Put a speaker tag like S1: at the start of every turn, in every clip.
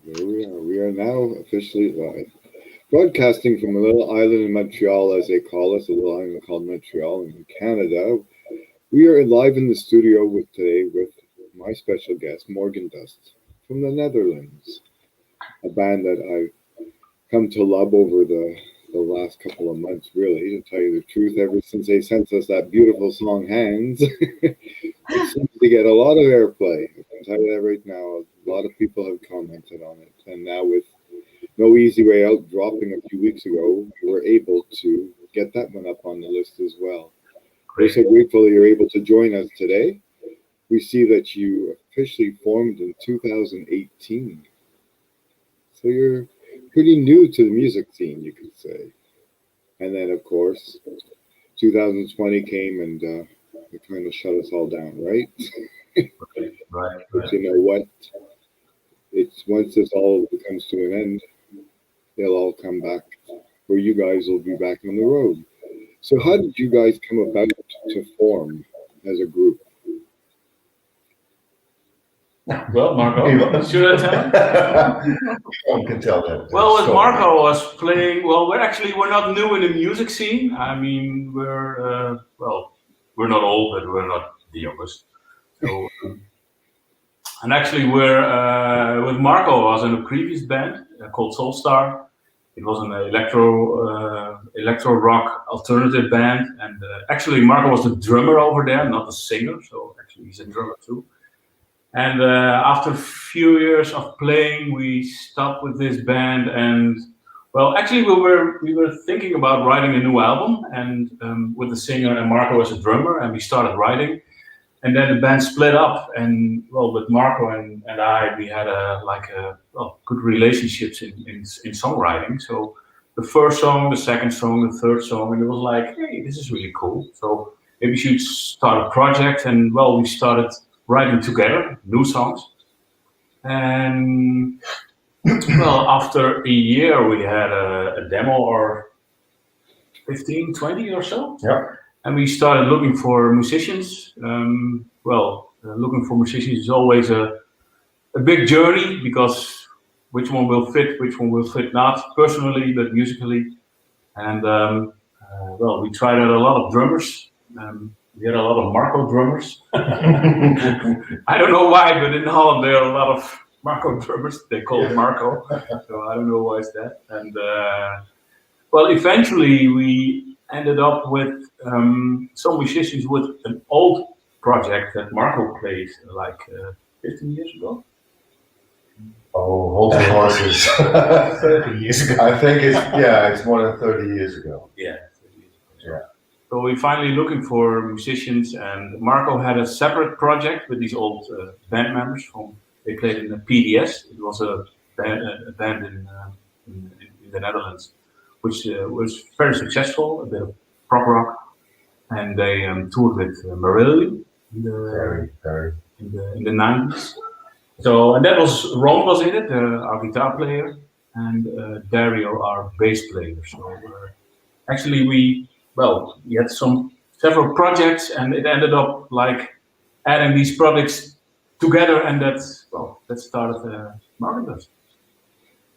S1: There we are. We are now officially live. Broadcasting from a little island in Montreal, as they call us, a little island called Montreal in Canada. We are live in the studio today with my special guest, Morgendust, from the Netherlands. A band that I've come to love over the last couple of months, really, to tell you the truth. Ever since they sent us that beautiful song, Hands, it seems to get a lot of airplay. I can tell you that right now. A lot of people have commented on it. And now with No Easy Way Out dropping a few weeks ago, we were able to get that one up on the list as well. We're so grateful that you're able to join us today. We see that you officially formed in 2018. So you're pretty new to the music scene, you could say. And then, of course, 2020 came and it kind of shut us all down, right?
S2: Right.
S1: But you know what? It's once this all comes to an end, they'll all come back, or you guys will be back on the road. So how did you guys come about to form as a group?
S3: Well, Marco, should I tell?
S2: You can tell that.
S3: Well, as Marco was playing, well, we're not new in the music scene. I mean, we're not old, but we're not the youngest. So, and actually, we're with Marco. I was in a previous band called Soulstar. It was an electro rock alternative band, and actually Marco was the drummer over there, not the singer. So actually, he's a drummer too. And after a few years of playing, we stopped with this band. And well, actually, we were thinking about writing a new album, and with the singer and Marco as a drummer, and we started writing. And then the band split up, and well, with Marco and I, we had good relationships in songwriting. So the first song, the second song, the third song, and it was like, hey, this is really cool. So maybe we should start a project. And well, we started writing together new songs. And well, after a year, we had a demo or 15, 20 or so.
S2: Yeah.
S3: And we started looking for musicians. Looking for musicians is always a big journey, because which one will fit not, personally, but musically. And we tried out a lot of drummers. We had a lot of Marco drummers. I don't know why, but in Holland there are a lot of Marco drummers. They call it Marco. So I don't know why it's that. And eventually we ended up with some musicians with an old project that Marco played 15 years ago.
S2: Oh, hold your horses.
S3: 30 years ago.
S2: I think it's more than 30 years ago.
S3: Yeah. 30 years ago.
S2: Yeah.
S3: So we're finally looking for musicians, and Marco had a separate project with these old band members. They played in the PDS. It was a band in the Netherlands, which was very successful, a bit of prog rock, and they toured with Marillion in the 90s. So, and that was Ron was in it, our guitar player, and Dario, our bass player. So actually we had several projects, and it ended up like adding these projects together, and that started Morgendust.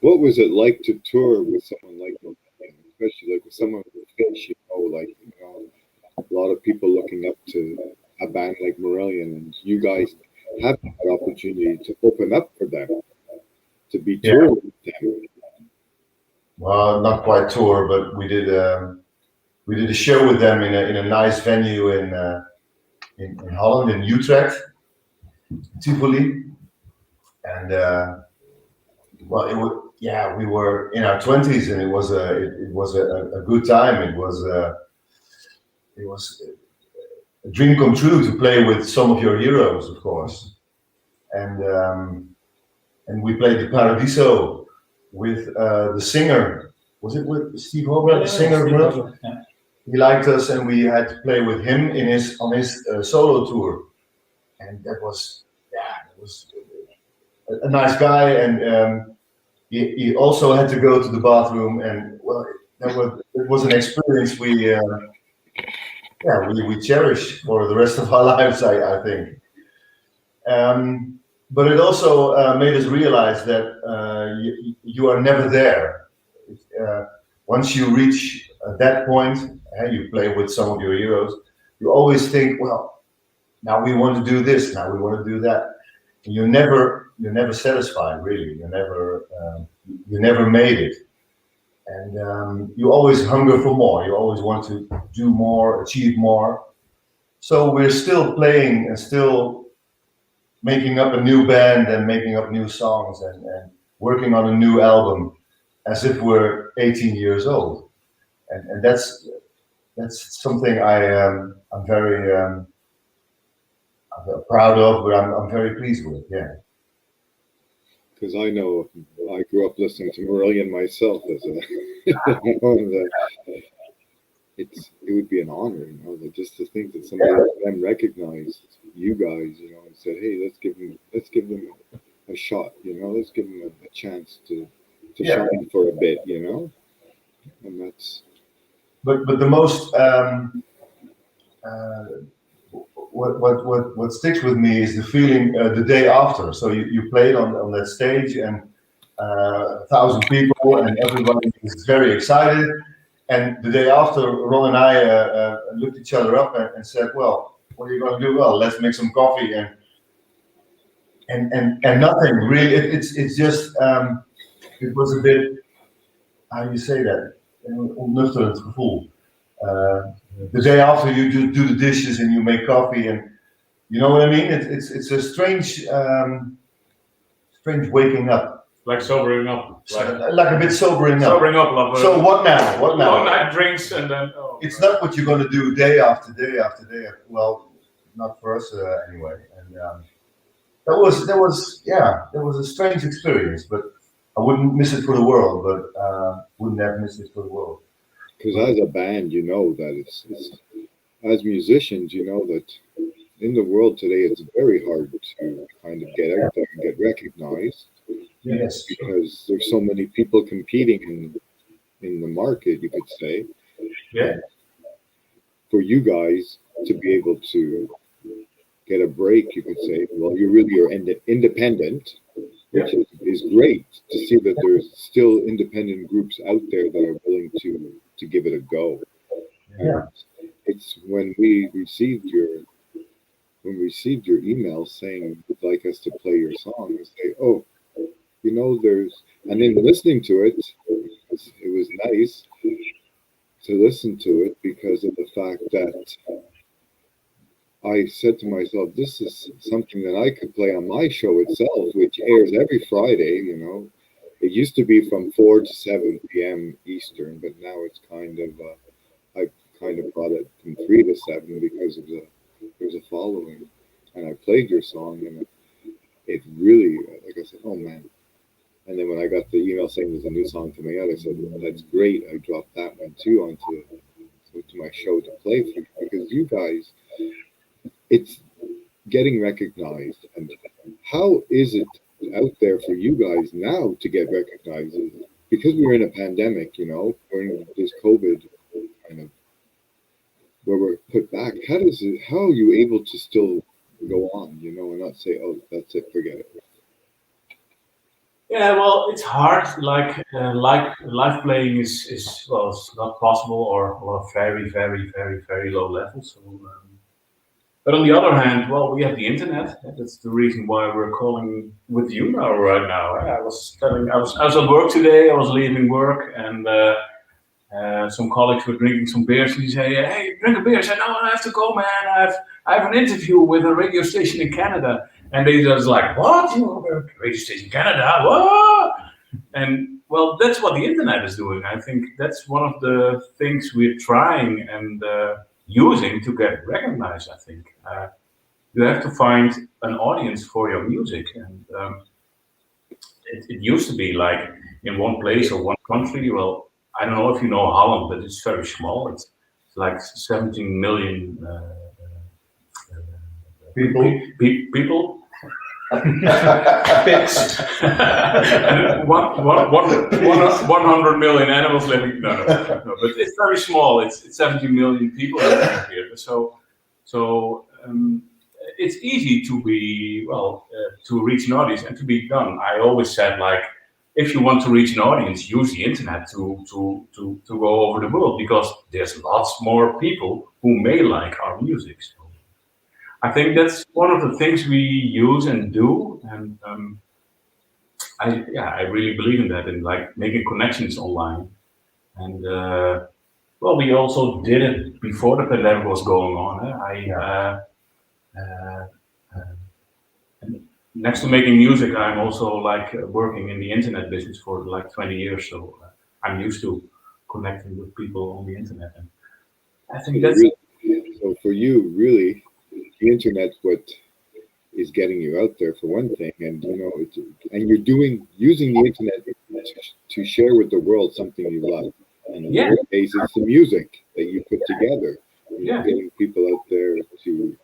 S1: What was it like to tour with someone like Marillion, especially like with someone with Finch, a lot of people looking up to a band like Marillion, and you guys have that opportunity to open up for them, to be touring with them.
S2: Well, not quite tour, but we did a show with them in a nice venue in Holland, in Utrecht, Tivoli, and we were in our 20s, and it was a good time. It was a dream come true to play with some of your heroes, of course, and we played the Paradiso with the singer. Was it with Steve Hobart, the singer?
S3: Yeah.
S2: He liked us, and we had to play with him on his solo tour, and that was a nice guy, and he also had to go to the bathroom, and it was an experience we cherish for the rest of our lives, I think. but it also made us realize that you are never there. Once you reach that point, you play with some of your heroes, you always think, well, now we want to do this, now we want to do that. And you're never satisfied, really. You never made it. And you always hunger for more. You always want to do more, achieve more. So we're still playing and still making up a new band and making up new songs and working on a new album as if we're 18 years old. And that's something I'm very proud of, but I'm very pleased with. Yeah.
S1: Because I know I grew up listening to Marillion myself as a, it would be an honor, that just to think that somebody like them recognized you guys, and said, hey, let's give them a shot, let's give them a chance to shine for a bit, and that's.
S2: But the most what sticks with me is the feeling the day after. So you played on that stage and 1,000 people and everybody is very excited. And the day after, Ron and I looked each other up and said, "Well, what are you going to do? Well, let's make some coffee and nothing really. It's just it was a bit, how do you say that? Onnufterend gevoel. The day after you do the dishes and you make coffee and you know what I mean? It's a strange waking up.
S3: Like sobering up.
S2: Like a bit sobering up.
S3: Sobering up. Like
S2: so what now? What now?
S3: One night drinks and then. Oh,
S2: it's not what you're going to do day after day after day. Well, not for us anyway. And there was a strange experience, but I wouldn't miss it for the world. But wouldn't have missed it for the world.
S1: Because as a band, that it's as musicians, that in the world today, it's very hard to kind of get out there and get recognized.
S2: Yes.
S1: Because there's so many people competing in the market, you could say.
S3: Yeah.
S1: For you guys to be able to get a break, you could say, well, you really are independent, which is great to see that there's still independent groups out there that are willing to give it a go.
S2: Yeah.
S1: And it's when we received your email saying you'd like us to play your song, and say, oh, and then listening to it, it was nice to listen to it because of the fact that I said to myself, this is something that I could play on my show itself, which airs every Friday, It used to be from 4 to 7 p.m. Eastern, but now it's I kind of brought it from 3 to 7 because there's a following. And I played your song, and it really, like I said, oh man. And then when I got the email saying there's a new song coming out, I said, well, that's great. I dropped that one too onto my show to play for you, because you guys, it's getting recognized. And how is it out there for you guys now to get recognized? Because we're in a pandemic, during this COVID kind of where we're put back. How are you able to still go on, and not say, oh, that's it, forget it?
S3: Yeah, well, it's hard. Like live playing is it's not possible, or very, very, very, very low level. So, but on the other hand, well, we have the internet. That's the reason why we're calling with you right now. I was at work today. I was leaving work, and some colleagues were drinking some beers. And he said, "Hey, drink a beer." I said, "No, I have to go, man. I have an interview with a radio station in Canada." And they just like, what? You have a radio station in Canada? What? And well, that's what the internet is doing. I think that's one of the things we're trying and using to get recognized. I think you have to find an audience for your music, and it used to be like in one place or one country. Well, I don't know if you know Holland, but it's very small. It's like 17 million people. 100 million animals living. No, but it's very small. It's 70 million people living here. So it's easy to be to reach an audience and to be done. I always said, like, if you want to reach an audience, use the internet to go over the world, because there's lots more people who may like our music. So I think that's one of the things we use and do, and I really believe in that, in like making connections online. And we also did it before the pandemic was going on. And next to making music, I'm also like working in the internet business for like 20 years. So I'm used to connecting with people on the internet. And I think that's
S1: so for you, really, the internet's what is getting you out there for one thing, and and you're using the internet to share with the world something you love. And in your case, it's the music that you put together. Getting people out there to,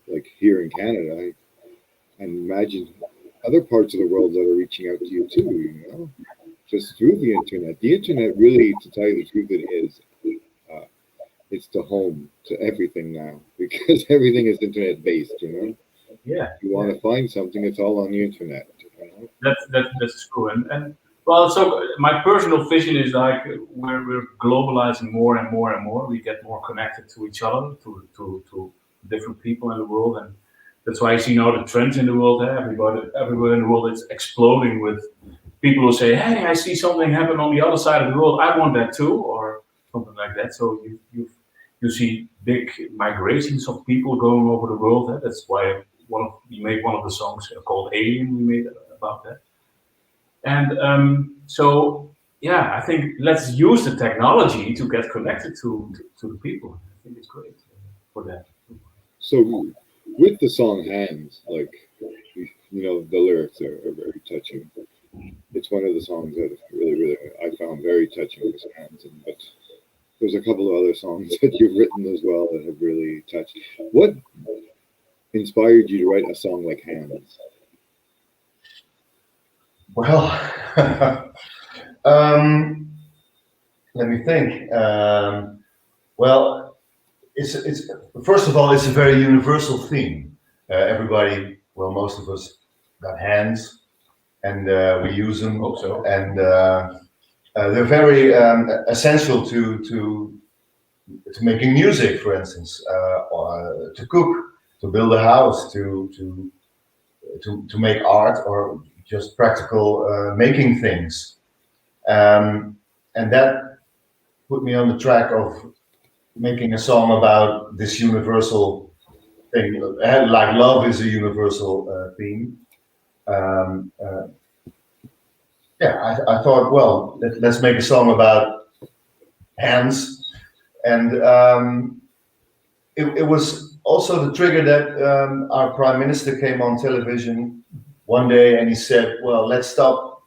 S1: like here in Canada, and imagine other parts of the world that are reaching out to you too. Just through the internet. The internet, really, to tell you the truth, it is. It's the home to everything now, because everything is internet based.
S3: Yeah.
S1: If you want to find something, it's all on the internet.
S3: That's true. And well, so my personal vision is like we're globalizing more and more and more. We get more connected to each other, to different people in the world, and that's why I see now the trends in the world. Everywhere in the world, it's exploding with people who say, "Hey, I see something happen on the other side of the world. I want that too," or something like that. So you see big migrations of people going over the world. That's why we made one of the songs called "Alien." We made about that. And so, I think let's use the technology to get connected to the people. I think it's great for that.
S1: So, with the song "Hands," like the lyrics are very touching. It's one of the songs that really I found very touching. Was "Hands," but there's a couple of other songs that you've written as well that have really touched. What inspired you to write a song like "Hands"?
S2: Well, let me think. Well, it's first of all, it's a very universal theme. Everybody, well, most of us got hands, and we use them.
S3: Hope so.
S2: And they're very essential to making music, for instance, or to cook, to build a house, to make art, or just practical making things. And that put me on the track of making a song about this universal thing. Like love is a universal theme. I thought, well, let's make a song about hands. And it was also the trigger that our Prime Minister came on television one day and he said, well, let's stop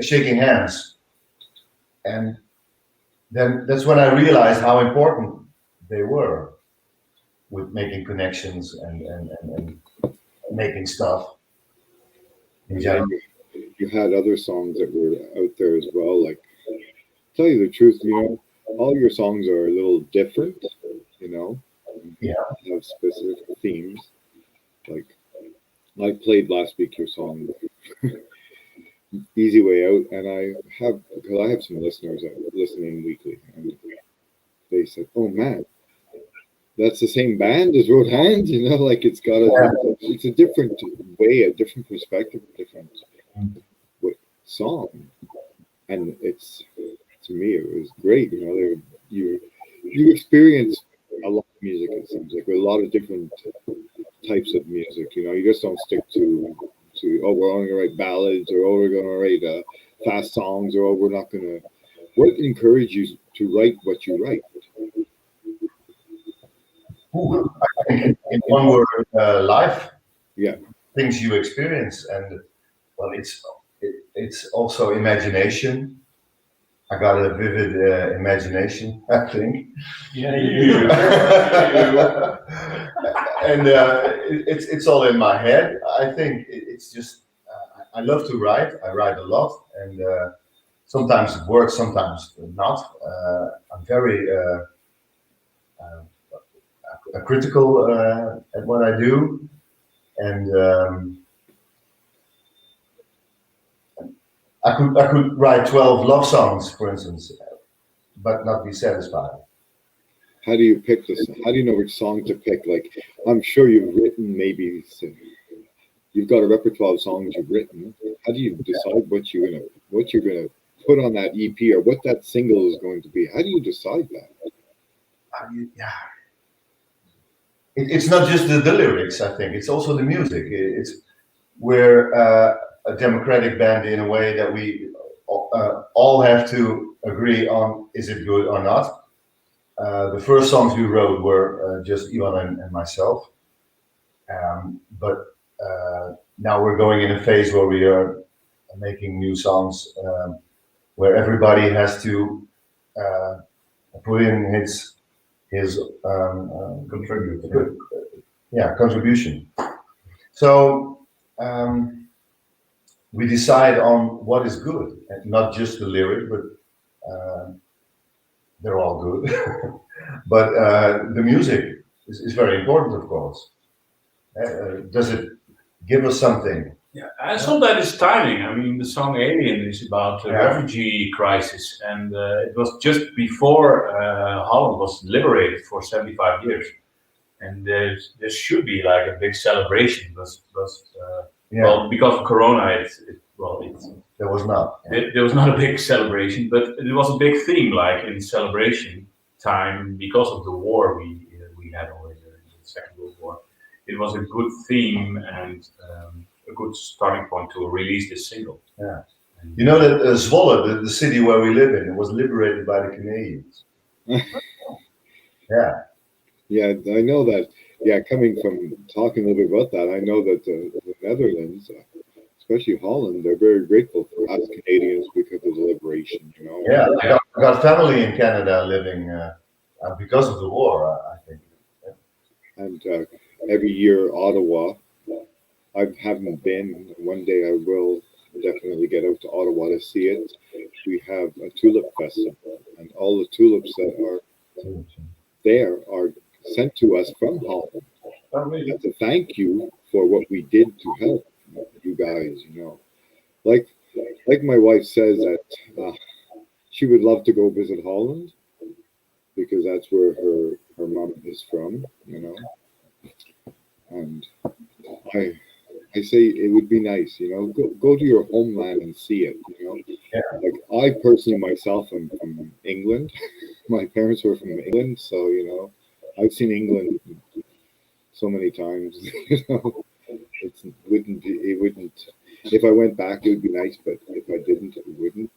S2: shaking hands. And then that's when I realized how important they were with making connections and making stuff in general.
S1: You had other songs that were out there as well. Like, tell you the truth, all your songs are a little different, have specific themes. Like, I played last week your song "Easy Way Out," and because I have some listeners that are listening weekly, and they said, "Oh man, that's the same band as Wrote Hands," like it's got it's a different way, a different perspective, a different song, and to me it was great. You experience a lot of music. It seems like with a lot of different types of music. You just don't stick to we're only gonna write ballads, or we're gonna write fast songs, or we're not gonna. What encouraged you to write what you write?
S2: I think in one word, life.
S1: Yeah.
S2: Things you experience, and well, it's also imagination. I got a vivid imagination, I think.
S3: Yeah, you do.
S2: And it's all in my head. I think it's just I love to write. I write a lot, and sometimes it works, sometimes not. I'm very critical at what I do, and I could write 12 love songs, for instance, but not be satisfied.
S1: How do you pick this? How do you know which song to pick? Like, I'm sure you've written maybe you've got a repertoire of songs you've written. How do you decide what you're gonna put on that EP or what that single is going to be? How do you decide that?
S2: Yeah. It's not just the lyrics, I think. It's also the music. We're a democratic band in a way that we all have to agree on, is it good or not? The first songs we wrote were just Ivan and myself. But now we're going in a phase where we are making new songs where everybody has to put in his contribution. So we decide on what is good, and not just the lyric, but they're all good. But the music is very important, of course. Does it give us something?
S3: Yeah, and sometimes it's timing. I mean, the song "Alien" is about the refugee crisis, and it was just before Holland was liberated for 75 years, and there should be like a big celebration, but well, because of Corona,
S2: there was not.
S3: There was not a big celebration, but it was a big theme, like in celebration time, because of the war we had already in the Second World War. It was a good theme and a good starting point to release this single.
S2: Yeah, you know that Zwolle, the city where we live in, was liberated by the Canadians. Yeah.
S1: Yeah, I know that. Yeah, coming from talking a little bit about that, I know that the Netherlands, especially Holland, they're very grateful for us Canadians because of the liberation. You know.
S2: Yeah, I got family in Canada living because of the war, I think.
S1: Yeah. And every year, Ottawa. I haven't been. One day I will definitely get out to Ottawa to see it. We have a tulip festival, and all the tulips that are there are sent to us from Holland. As a thank you for what we did to help you guys. You know, like my wife says that she would love to go visit Holland because that's where her mom is from. You know, and I say it would be nice, you know, go to your homeland and see it, you know.
S2: Yeah.
S1: Like I personally myself am from England. My parents were from England, so you know, I've seen England so many times. You know, it wouldn't. If I went back, it would be nice, but if I didn't, it wouldn't.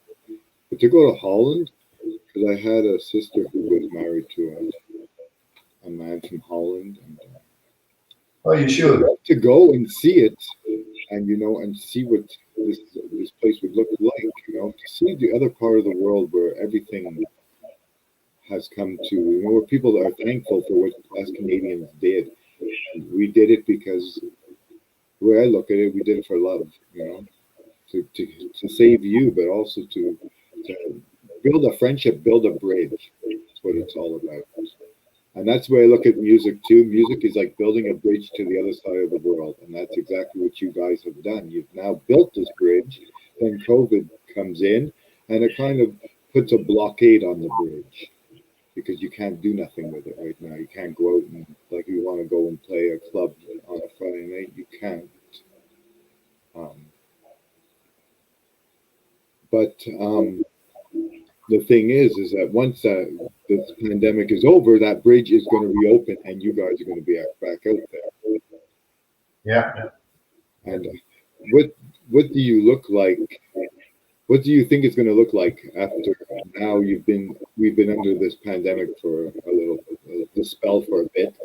S1: But to go to Holland, because I had a sister who was married to a man from Holland, and
S2: oh, you should.
S1: to go and see it, and you know, and see what this place would look like. You know, to see the other part of the world where everything has come to. You know, where people are thankful for what us Canadians did. And we did it because, the way I look at it, we did it for love. You know, to save you, but also to build a friendship, build a bridge. That's what it's all about. And that's the way I look at music too. Music is like building a bridge to the other side of the world. And that's exactly what you guys have done. You've now built this bridge. Then COVID comes in and it kind of puts a blockade on the bridge because you can't do nothing with it right now. You can't go out and, like, you want to go and play a club on a Friday night. You can't. But the thing is that once this pandemic is over, that bridge is going to reopen, and you guys are going to be back out there.
S2: Yeah.
S1: And what do you look like? What do you think it's going to look like after now? We've been under this pandemic for the spell for a bit.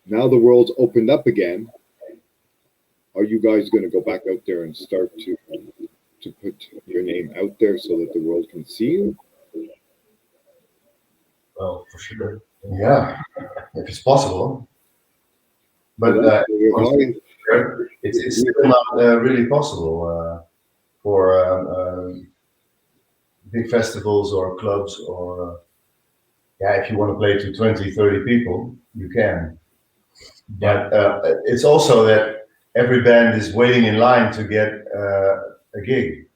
S1: Now the world's opened up again. Are you guys going to go back out there and start to put your name out there so that the world can see you?
S2: Well, for sure. Yeah, if it's possible. But it's still not really possible for big festivals or clubs or if you want to play to 20, 30 people, you can. But it's also that every band is waiting in line to get a gig.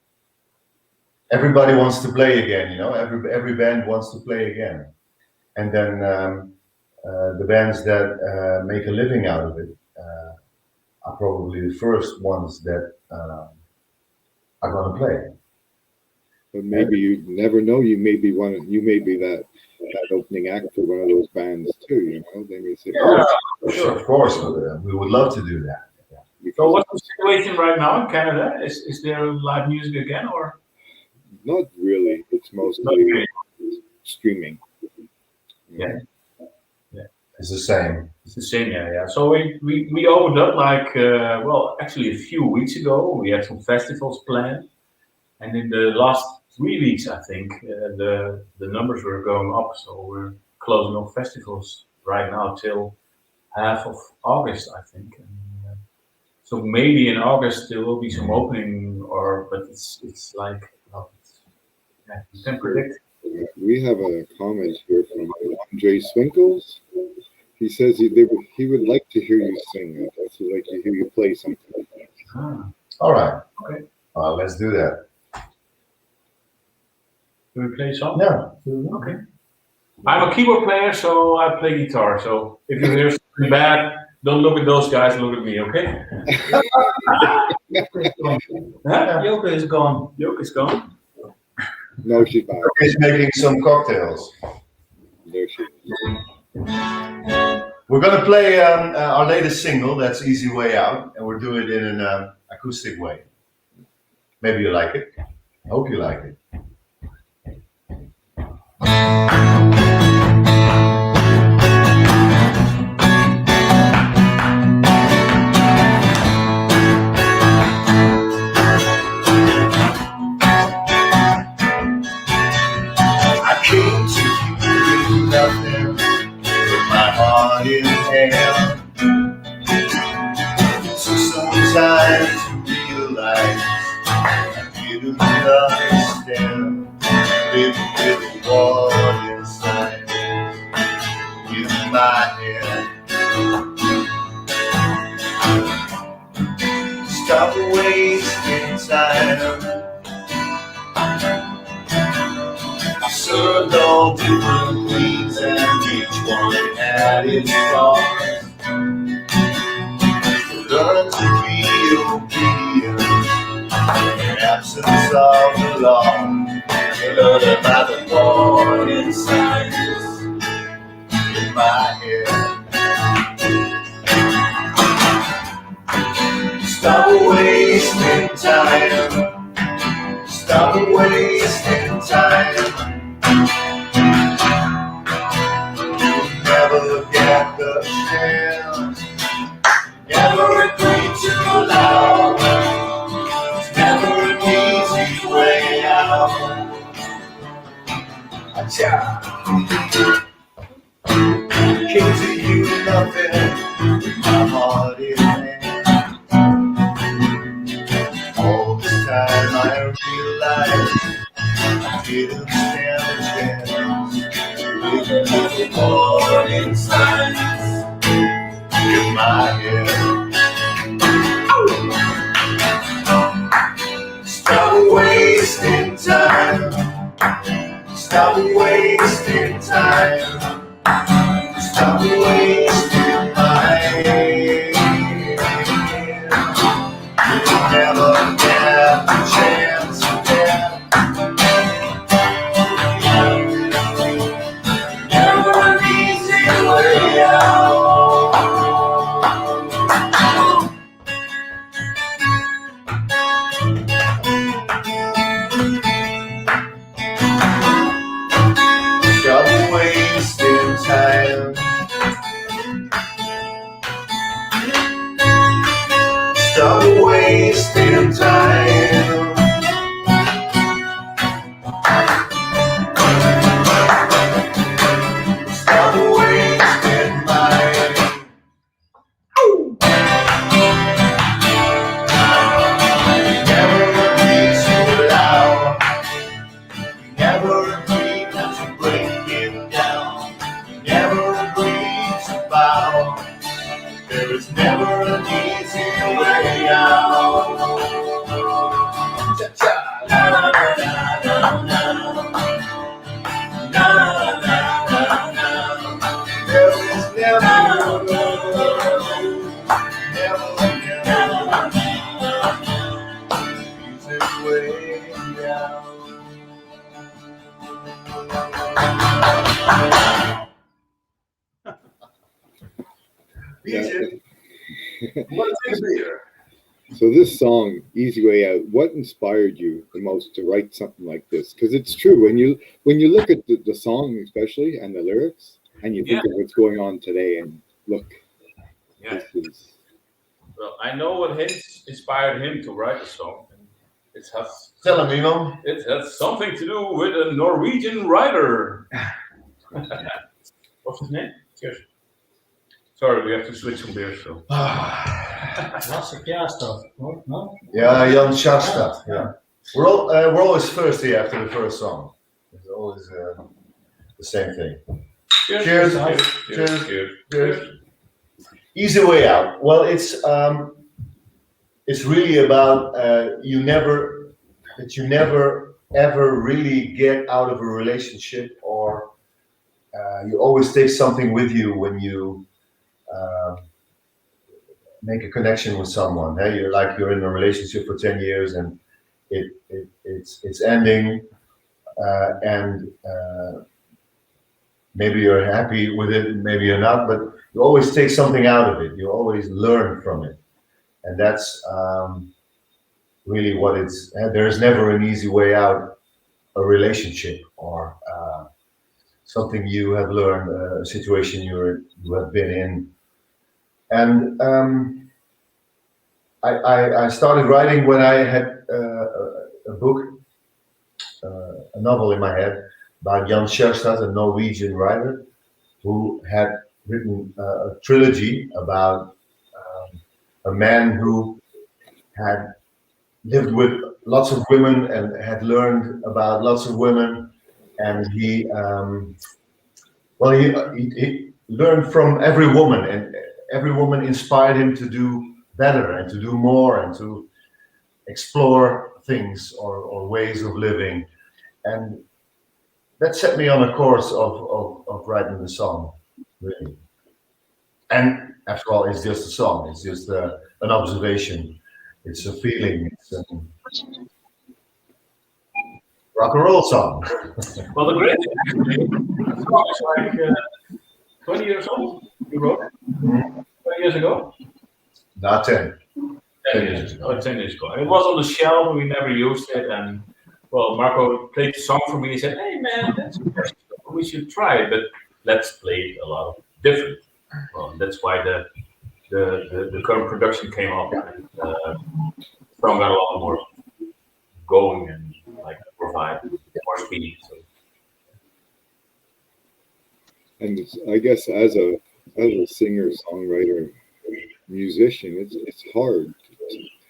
S2: Everybody wants to play again, you know. Every band wants to play again, and then the bands that make a living out of it are probably the first ones that are going to play.
S1: But maybe you never know. You may be that opening act for one of those bands too. You know, they may say,
S2: Yeah, sure, of course, we would love to do that.
S3: So what's the situation right now in Canada? Is there live music again, or?
S1: Not really. It's mostly streaming.
S3: Yeah.
S2: It's the same.
S3: It's the same, yeah. So we opened up like, actually a few weeks ago. We had some festivals planned. And in the last 3 weeks, I think, the numbers were going up. So we're closing off festivals right now till half of August, I think. And, so maybe in August there will be some opening, but it's like, you can predict.
S1: We have a comment here from Andre Swinkles. He says he would like to hear you sing. He would like to hear you play something.
S2: All right.
S3: Okay.
S2: Let's do that.
S3: Do we play something?
S2: Yeah.
S3: Okay. I'm a keyboard player, so I play guitar. So if you hear something bad, don't look at those guys, look at me, okay?
S4: Yoke is gone.
S3: Yoke is gone.
S1: No, she's back.
S2: He's making some cocktails.
S1: There she is.
S2: We're gonna play our latest single, that's Easy Way Out, and we'll do it in an acoustic way. Maybe you like it. I hope you like it. I came to you with nothing, with my heart in hand. So sometimes to realize I didn't understand. Living with a wall inside, in my head. Stop wasting time. I served all different queens and each one had its flaws. Learn to be obedient in absence of the law. Learn about the warning signs in my head. Stop wasting time. Stop wasting time. You'll never get the chance. Never agree too loud. It's never an easy way out. Came to you nothing, with my heart in hand. All this time I realized I didn't stand a chance. Living with warning signs in my head. Stop wasting time. Stop wasting time. Stop wasting my head. You'll never get the chance again. Never an easy way out. Stop wasting
S1: So this song, Easy Way Out, what inspired you the most to write something like this? Because it's true, when you look at the song especially and the lyrics, and you think of what's going on today, and look, this is...
S3: Well, I know what inspired him to write the song. It has something to do with a Norwegian writer. What's his name? Cheers. Sorry, we have to switch some beers. So.
S4: Lasse Kjærstad. No?
S2: Yeah, Jan Kjærstad. Yeah, we're always thirsty after the first song. It's always the same thing. Cheers. Cheers. Easy Way Out. Well, it's really about you never ever really get out of a relationship, or you always take something with you when you make a connection with someone. Hey, you're in a relationship for 10 years and it's ending, and maybe you're happy with it, maybe you're not, but you always take something out of it. You always learn from it, and that's really what it's. There's never an easy way out a relationship, or something you have learned, a situation you have been in. And I started writing when I had a book, a novel in my head about Jan Kjærstad, a Norwegian writer who had written a trilogy about a man who had lived with lots of women and had learned about lots of women, and he learned from every woman, and every woman inspired him to do better and to do more and to explore things or ways of living, and that set me on a course of writing the song, really. And after all, it's just a song. It's just an observation. It's a feeling. It's a rock and roll song.
S3: Well, the great thing actually, the song is like 20 years old. You wrote it 20 years ago.
S2: Not 10.
S3: 10 years ago. 10 years ago. It was on the shelf, and we never used it. And well, Marco played the song for me. He said, "Hey man, we should try it, but let's play it a lot different." Well, that's why the current production came up, and song got a lot more going and like provide more speed. So.
S1: And I guess as a singer, songwriter, musician, it's hard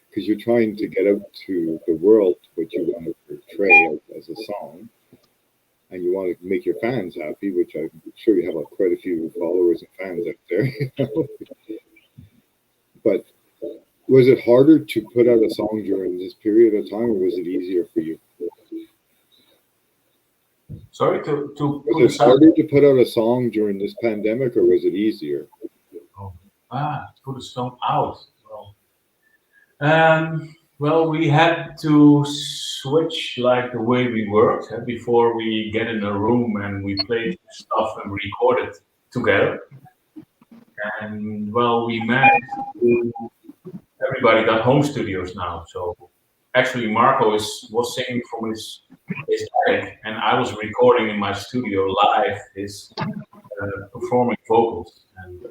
S1: because you're trying to get out to the world what you want to portray as a song, and you want to make your fans happy, which I'm sure you have quite a few followers and fans out there. But was it harder to put out a song during this period of time, or was it easier for you?
S3: Sorry,
S1: was it harder to put out a song during this pandemic, or was it easier?
S3: Put a song out. Well, we had to switch like the way we worked before we get in a room and we played stuff and recorded together. And well, we managed to. Everybody got home studios now, so actually Marco was singing from his attic, and I was recording in my studio live his performing vocals. And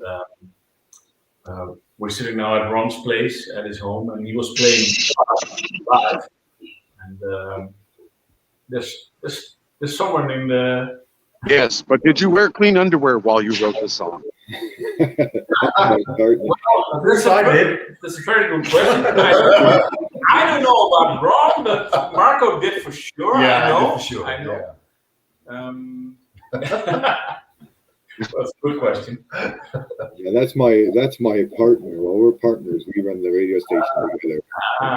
S3: we're sitting now at Ron's place at his home, and he was playing live. And there's someone in the.
S5: Yes, but did you wear clean underwear while you wrote the song?
S3: That's a very good question. I don't know about Ron, but Marco did for sure.
S2: Yeah,
S3: I know.
S2: I did for sure.
S3: I know. That's a good question.
S1: Yeah, that's my partner. Well, we're partners. We run the radio station together.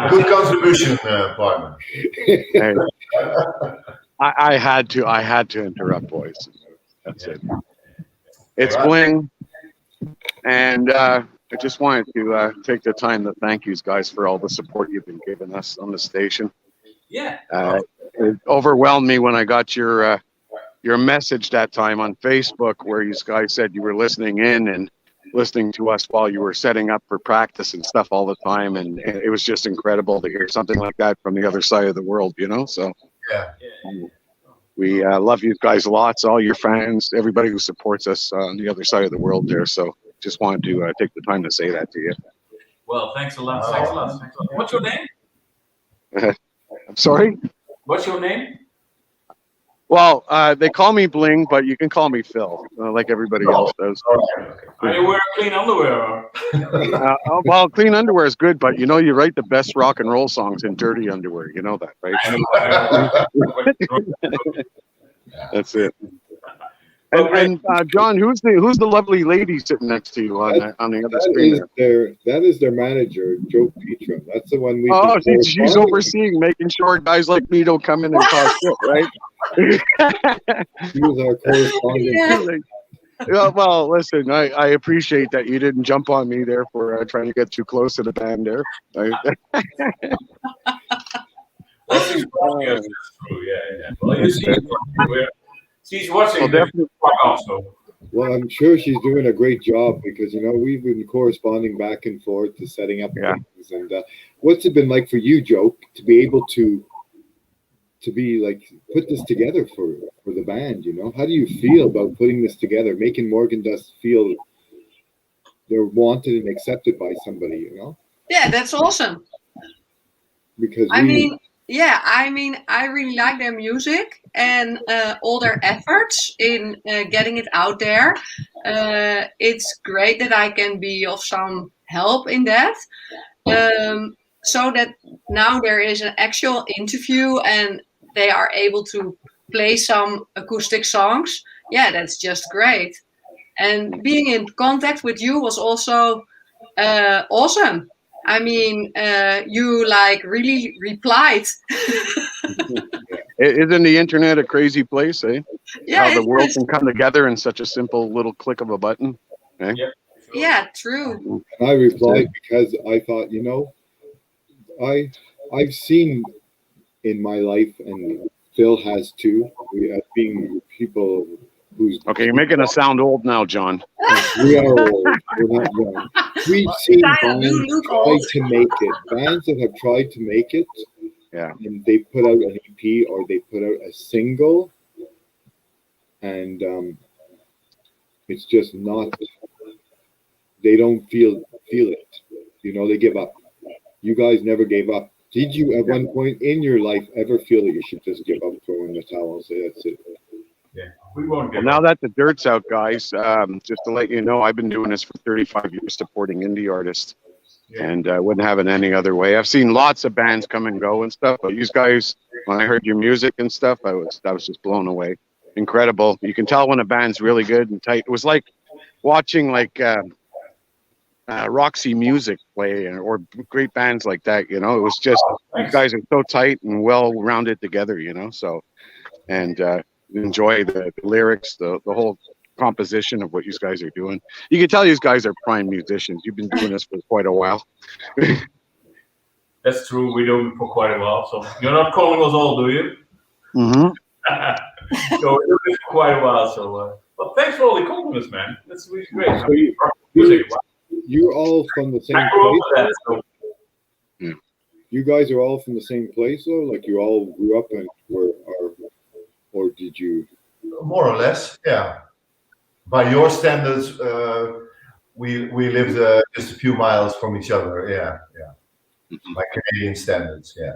S2: Good contribution, partner.
S5: Hey, I had to interrupt, boys. That's it. It's Bling, and I just wanted to take the time to thank you guys for all the support you've been giving us on the station.
S3: Yeah.
S5: It overwhelmed me when I got your message that time on Facebook, where you guys said you were listening in and listening to us while you were setting up for practice and stuff all the time, and it was just incredible to hear something like that from the other side of the world, you know. So
S2: Yeah.
S5: we love you guys lots, all your fans, everybody who supports us on the other side of the world there. So just wanted to take the time to say that to you.
S3: Well, thanks a lot. Thanks a lot. Thanks a lot. What's your name?
S5: I'm sorry?
S3: What's your name?
S5: Well, they call me Bling, but you can call me Phil, like everybody else does.
S3: Are you wearing clean underwear? Or?
S5: Well, clean underwear is good, but you know, you write the best rock and roll songs in dirty underwear. You know that, right? That's it. And John, who's the lovely lady sitting next to you on the other screen there?
S1: That is their manager, Joe Petrum. That's the one we.
S5: Oh, she's overseeing, making sure guys like me don't come in and cause shit, right?
S1: She was our correspondent.
S5: Yeah, well, listen, I appreciate that you didn't jump on me there for trying to get too close to the band there.
S3: Well, you see, she's watching.
S5: Well, definitely.
S3: Also.
S1: Well, I'm sure she's doing a great job because, you know, we've been corresponding back and forth to setting up things. And what's it been like for you, Joe, to be able to be like put this together for the band? You know, how do you feel about putting this together, making Morgendust feel they're wanted and accepted by somebody? You know?
S6: Yeah, that's awesome.
S1: Because
S6: I really like their music and all their efforts in getting it out there. It's great that I can be of some help in that. So that now there is an actual interview and they are able to play some acoustic songs. Yeah, that's just great. And being in contact with you was also awesome. I mean, you like really replied.
S5: Isn't the internet a crazy place, eh?
S6: Yeah,
S5: how the world can come together in such a simple little click of a button. Eh?
S6: Yeah, true.
S1: And I replied because I thought, you know, I've seen in my life, and Phil has too, being people who's...
S5: Okay, you're making us sound old now, John.
S1: We are old. We're not young. We've seen bands try to make it. Bands that have tried to make it, and they put out an EP or they put out a single, and it's just not... They don't feel it. You know, they give up. You guys never gave up. Did you, at one point in your life, ever feel that you should just give up, throw in the towel, and say that's it?
S3: Yeah, we won't get.
S5: Well, now that the dirt's out, guys, just to let you know, I've been doing this for 35 years, supporting indie artists, and wouldn't have it any other way. I've seen lots of bands come and go and stuff, but you guys, when I heard your music and stuff, I was just blown away. Incredible. You can tell when a band's really good and tight. It was like watching Roxy Music play or great bands like that, you know. It was just, you guys are so tight and well rounded together, you know. So, and enjoy the lyrics, the whole composition of what you guys are doing. You can tell these guys are prime musicians. You've been doing this for quite a while.
S3: That's true. We do it for quite a while. So you're not calling us old, do you?
S5: Mm-hmm.
S3: So we do this for quite a while. So, well, thanks for all the compliments, man. That's really great.
S1: So you're all from the same place? You guys are all from the same place, though? Like you all grew up and or did you?
S2: More or less, yeah. By your standards, we lived just a few miles from each other. Yeah. By Canadian standards, yeah.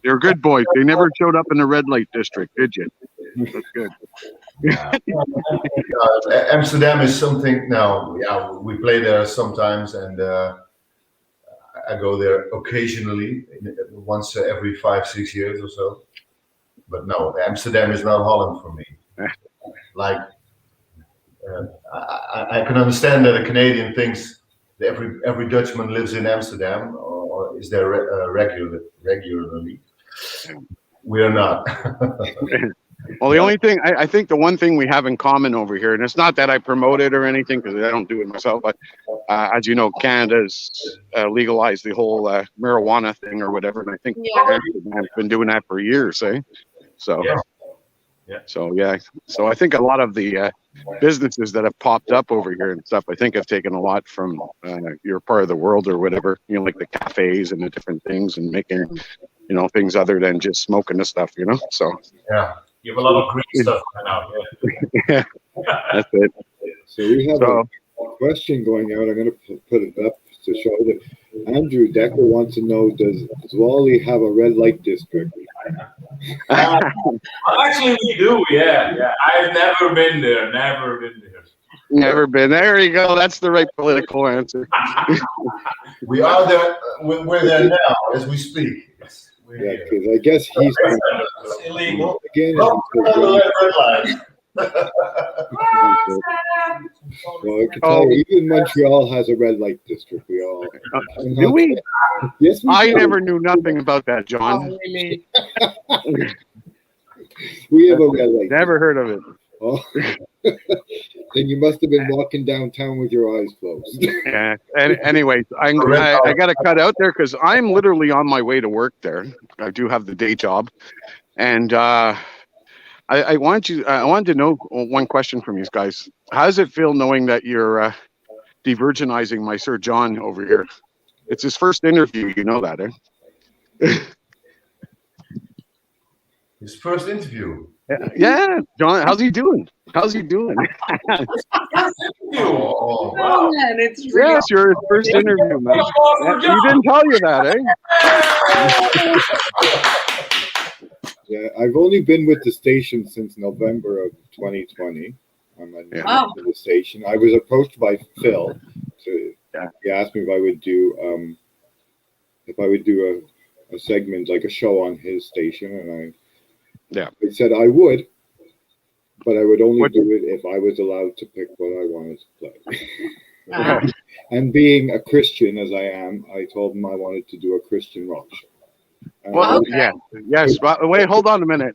S5: You're good boys. They never showed up in the red light district, did you? That's good.
S2: Amsterdam is something. Now, yeah, we play there sometimes, and I go there occasionally, once every 5-6 years or so. But no, Amsterdam is not Holland for me. like I can understand that a Canadian thinks that every Dutchman lives in Amsterdam or is there regularly. We are not.
S5: Well, the only thing I think the one thing we have in common over here, and it's not that I promote it or anything because I don't do it myself, but as you know, Canada's legalized the whole marijuana thing or whatever, and I think Amsterdam's been doing that for years, eh? So, so I think a lot of the businesses that have popped up over here and stuff, I think have taken a lot from your part of the world or whatever, you know, like the cafes and the different things and making, you know, things other than just smoking the stuff, you know. So
S2: yeah.
S3: You have a lot of green stuff right now.
S5: Yeah, that's it.
S1: So we have a question going out. I'm going to put it up to show that Andrew Decker wants to know, does Wally have a red light district?
S3: Actually, we do, yeah. I've never been there,
S5: Never been. There you go. That's the right political answer.
S2: We are there. We're there now as we speak.
S1: Yeah, because I guess he's
S4: It's illegal.
S1: again.
S2: Don't turn the red light.
S1: Well, I can tell you, even Montreal has a red light district. We all
S5: Do we?
S1: Yes, we
S5: I
S1: do.
S5: never knew nothing about that, John.
S6: Oh, really?
S1: We have a red light.
S5: Never heard of it.
S1: Oh. Then you must have been walking downtown with your eyes closed.
S5: Yeah. And anyways, I got to cut out there because I'm literally on my way to work there. I do have the day job, and I wanted to know one question from you guys. How does it feel knowing that you're de-virginizing my Sir John over here? It's his first interview, you know that, eh?
S2: His first interview.
S5: Yeah, John, how's he doing?
S2: Oh,
S6: Oh man, it's really
S5: Yes, you're his first interview, man. Yeah, he didn't tell you that, eh?
S1: Yeah, I've only been with the station since November of 2020. I'm new to the station. I was approached by Phil. He asked me if I would do a segment, like a show on his station, and I said I would, but I would only do it if I was allowed to pick what I wanted to play. And being a Christian as I am, I told him I wanted to do a Christian rock show.
S5: Well, yes. But wait, hold on a minute.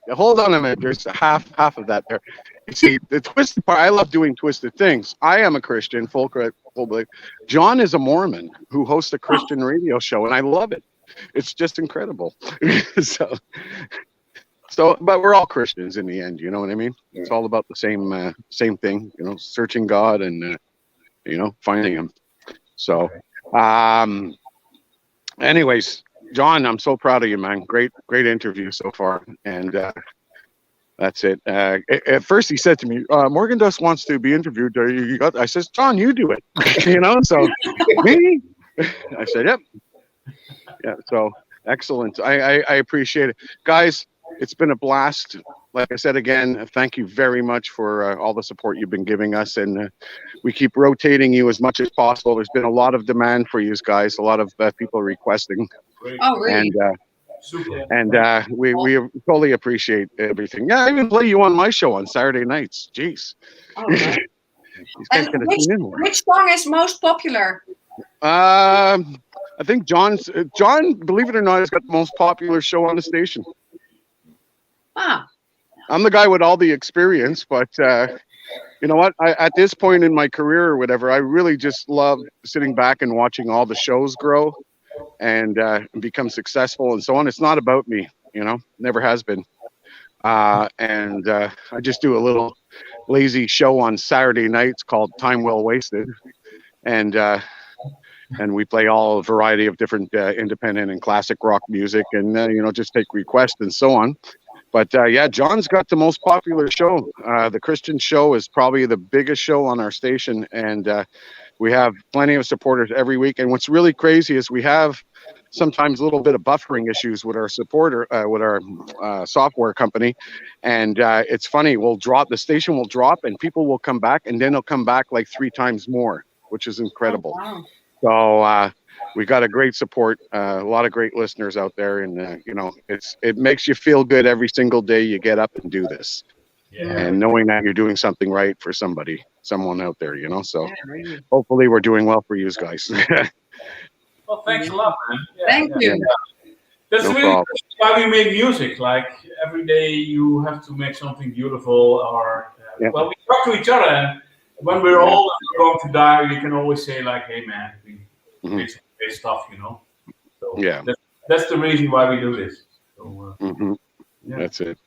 S5: There's half of that there. You see, the twisted part. I love doing twisted things. I am a Christian, full belief. John is a Mormon who hosts a Christian radio show, and I love it. It's just incredible. So, but we're all Christians in the end. You know what I mean? Yeah. It's all about the same thing. You know, searching God and finding Him. So, anyways. John, I'm so proud of you, man. Great interview so far. And that's it. At first he said to me, Morgendust wants to be interviewed. I says, John, you do it. So me? I said, yep. Yeah, so excellent. I appreciate it. Guys, it's been a blast. Like I said again, thank you very much for all the support you've been giving us. And we keep rotating you as much as possible. There's been a lot of demand for you guys, a lot of people requesting.
S6: Oh, really?
S5: And we totally appreciate everything. Yeah, I even play you on my show on Saturday nights. Jeez.
S6: Oh, right. And which song is most popular?
S5: I think John, believe it or not, has got the most popular show on the station. I'm the guy with all the experience, but you know what? At this point in my career or whatever, I really just love sitting back and watching all the shows grow and become successful and so on. It's not about me, never has been. And I just do a little lazy show on Saturday nights called Time Well Wasted. And we play all a variety of different independent and classic rock music and, just take requests and so on. But John's got the most popular show. The Christian show is probably the biggest show on our station, and we have plenty of supporters every week. And what's really crazy is we have sometimes a little bit of buffering issues with our supporter, with our software company. And it's funny, the station will drop, and people will come back, and then they'll come back like 3 times more, which is incredible.
S6: Oh, wow.
S5: So we got a great support, a lot of great listeners out there, and it makes you feel good every single day you get up and do this. and knowing that you're doing something right for someone out there, So
S6: Yeah, really.
S5: hopefully we're doing well for you guys.
S3: Well, thanks a lot, man. Yeah,
S6: Thank
S3: yeah.
S6: you.
S3: That's
S5: No
S3: really
S5: problem.
S3: why we make music. Like every day, you have to make something beautiful, or
S5: Yeah.
S3: well, we talk to each other, and when we're old and we're going to die, we can always say like, "Hey, man, we made some great stuff," So
S5: Yeah.
S3: that's the reason why we do this. So yeah.
S5: That's it.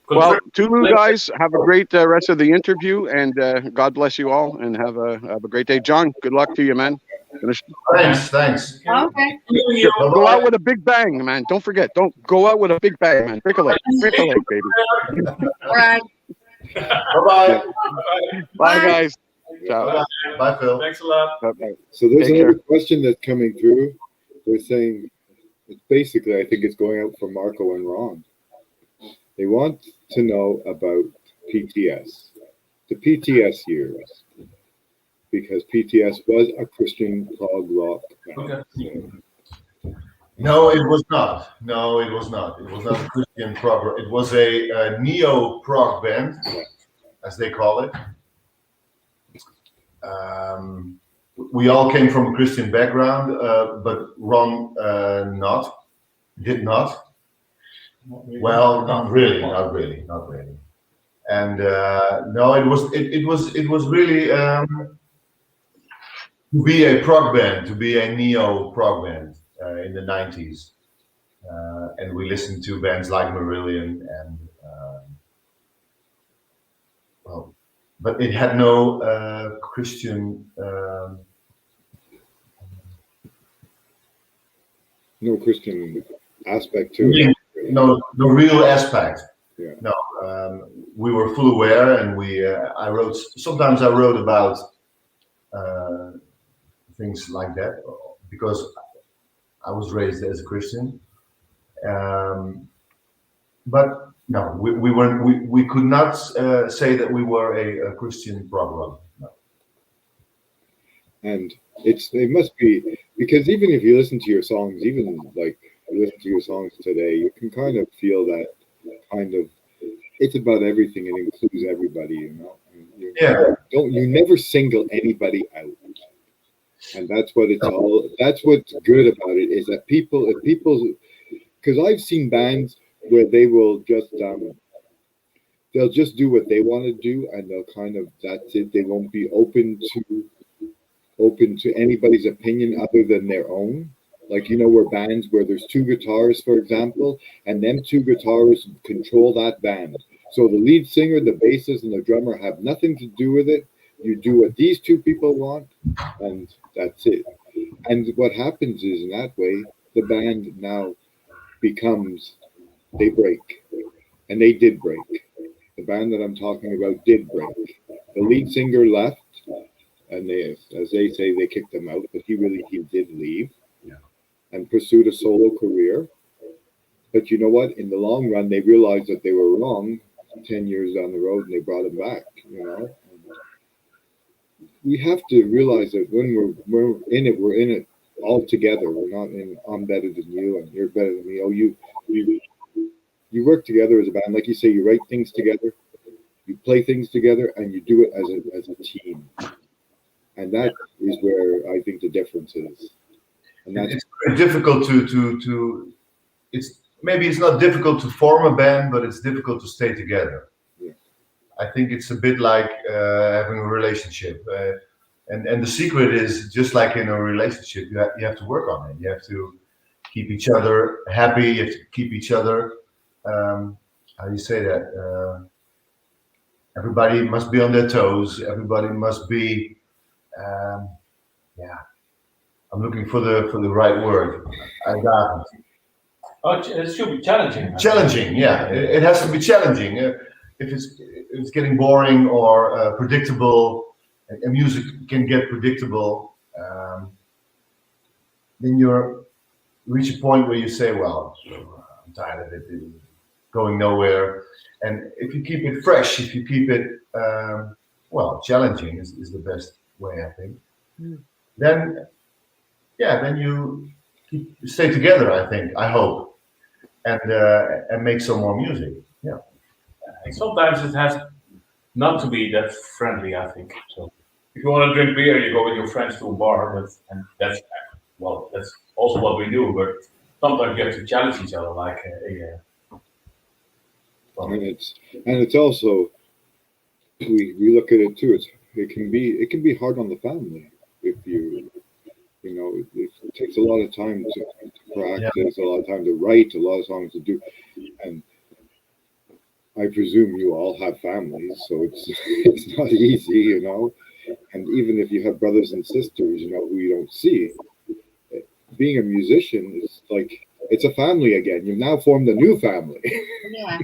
S3: Good
S5: Well,
S3: work.
S5: Tulu guys, have a great rest of the interview, and God bless you all, and have a great day. John, good luck to you, man.
S2: Thanks.
S6: Okay.
S5: Go out with a big bang, man. Don't forget. Don't go out with a big bang, man. Break a leg, baby.
S6: All right.
S2: Bye-bye.
S5: Bye, guys. Ciao.
S2: Bye, Phil.
S3: Thanks a lot.
S5: Bye-bye.
S1: So there's
S5: Take
S1: another
S5: care.
S1: question that's coming through. They're saying, it's basically, I think it's going out for Marco and Ron. They want to know about PTS, the PTS years, because PTS was a Christian prog rock band.
S2: No, it was not. No, it was not. It was not a Christian prog. It was a neo prog band, as they call it. We all came from a Christian background, but Ron did not. Well, not really. And no, it was really to be a prog band, to be a neo prog band in the 90s, and we listened to bands like Marillion and well, but it had no Christian.
S1: No Christian aspect to it.
S2: No real aspect.
S1: Yeah.
S2: No, we were full aware, and Sometimes I wrote about things like that because I was raised as a Christian. But no, we weren't. We could not say that we were a Christian prog rock. No.
S1: And it must be, because even if you listen to your songs, even like you listen to your songs today, you can kind of feel that kind of, it's about everything and includes everybody, And you never single anybody out. And that's what that's what's good about it, is that because I've seen bands where they will just, they'll just do what they want to do, and they'll kind of, that's it. They won't be open to anybody's opinion other than their own. Like, where bands where there's two guitarists, for example, and them two guitarists control that band. So the lead singer, the bassist, and the drummer have nothing to do with it. You do what these two people want, and that's it. And what happens is, in that way, the band now becomes, they break. And they did break. The band that I'm talking about did break. The lead singer left, and as they say, they kicked him out, but he did leave and pursued a solo career. But you know what? In the long run, they realized that they were wrong 10 years down the road, and they brought him back, And we have to realize that when we're in it all together. We're not in, I'm better than you and you're better than me. Oh, you work together as a band. Like you say, you write things together, you play things together, and you do it as a team. And that is where I think the difference is. And
S2: it's very difficult to it's not difficult to form a band, but it's difficult to stay together.
S1: Yeah.
S2: I think it's a bit like having a relationship. And the secret is, just like in a relationship, you have to work on it. You have to keep each other happy. You have to keep each other, how do you say that? Everybody must be on their toes. Everybody must be, I'm looking for the right word.
S4: It should be challenging.
S2: Challenging, yeah. It has to be challenging. If it's getting boring or predictable, and music can get predictable, then you reach a point where you say, well, I'm tired of it, it's going nowhere. And if you keep it fresh, if you keep it, challenging is the best way, I think. Then you stay together, I think, I hope, and make some more music. Yeah.
S3: And sometimes it has not to be that friendly, I think. So if you want to drink beer, you go with your friends to a bar, and that's also what we do. But sometimes you have to challenge each other, like
S1: And it's also we look at it too. It can be hard on the family if it takes a lot of time to practice, a lot of time to write, a lot of songs to do, and I presume you all have families, so it's it's not easy, And even if you have brothers and sisters, who you don't see, being a musician is like it's a family again. You've now formed a new family.
S6: Yeah.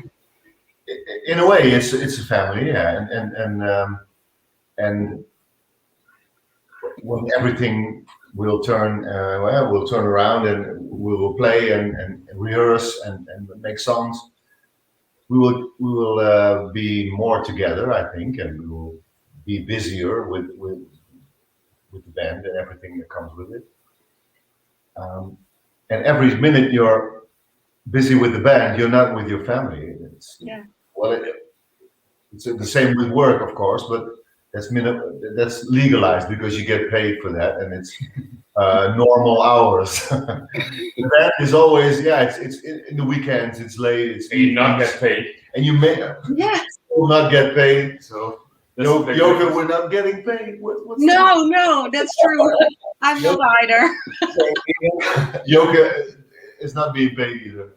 S2: In a way, it's a family, yeah, and when everything will turn will turn around and we will play and rehearse and make songs. We will be more together, I think, and we will be busier with the band and everything that comes with it. And every minute you're busy with the band, you're not with your family. It's the same with work, of course, but that's legalized because you get paid for that, and it's normal hours. The band is always, it's in the weekends, it's late, it's
S3: you not get paid,
S2: and you may still not get paid. So, Yoga, we're not getting paid.
S6: No, that's true. I'm not either.
S2: Yoga is not being paid either.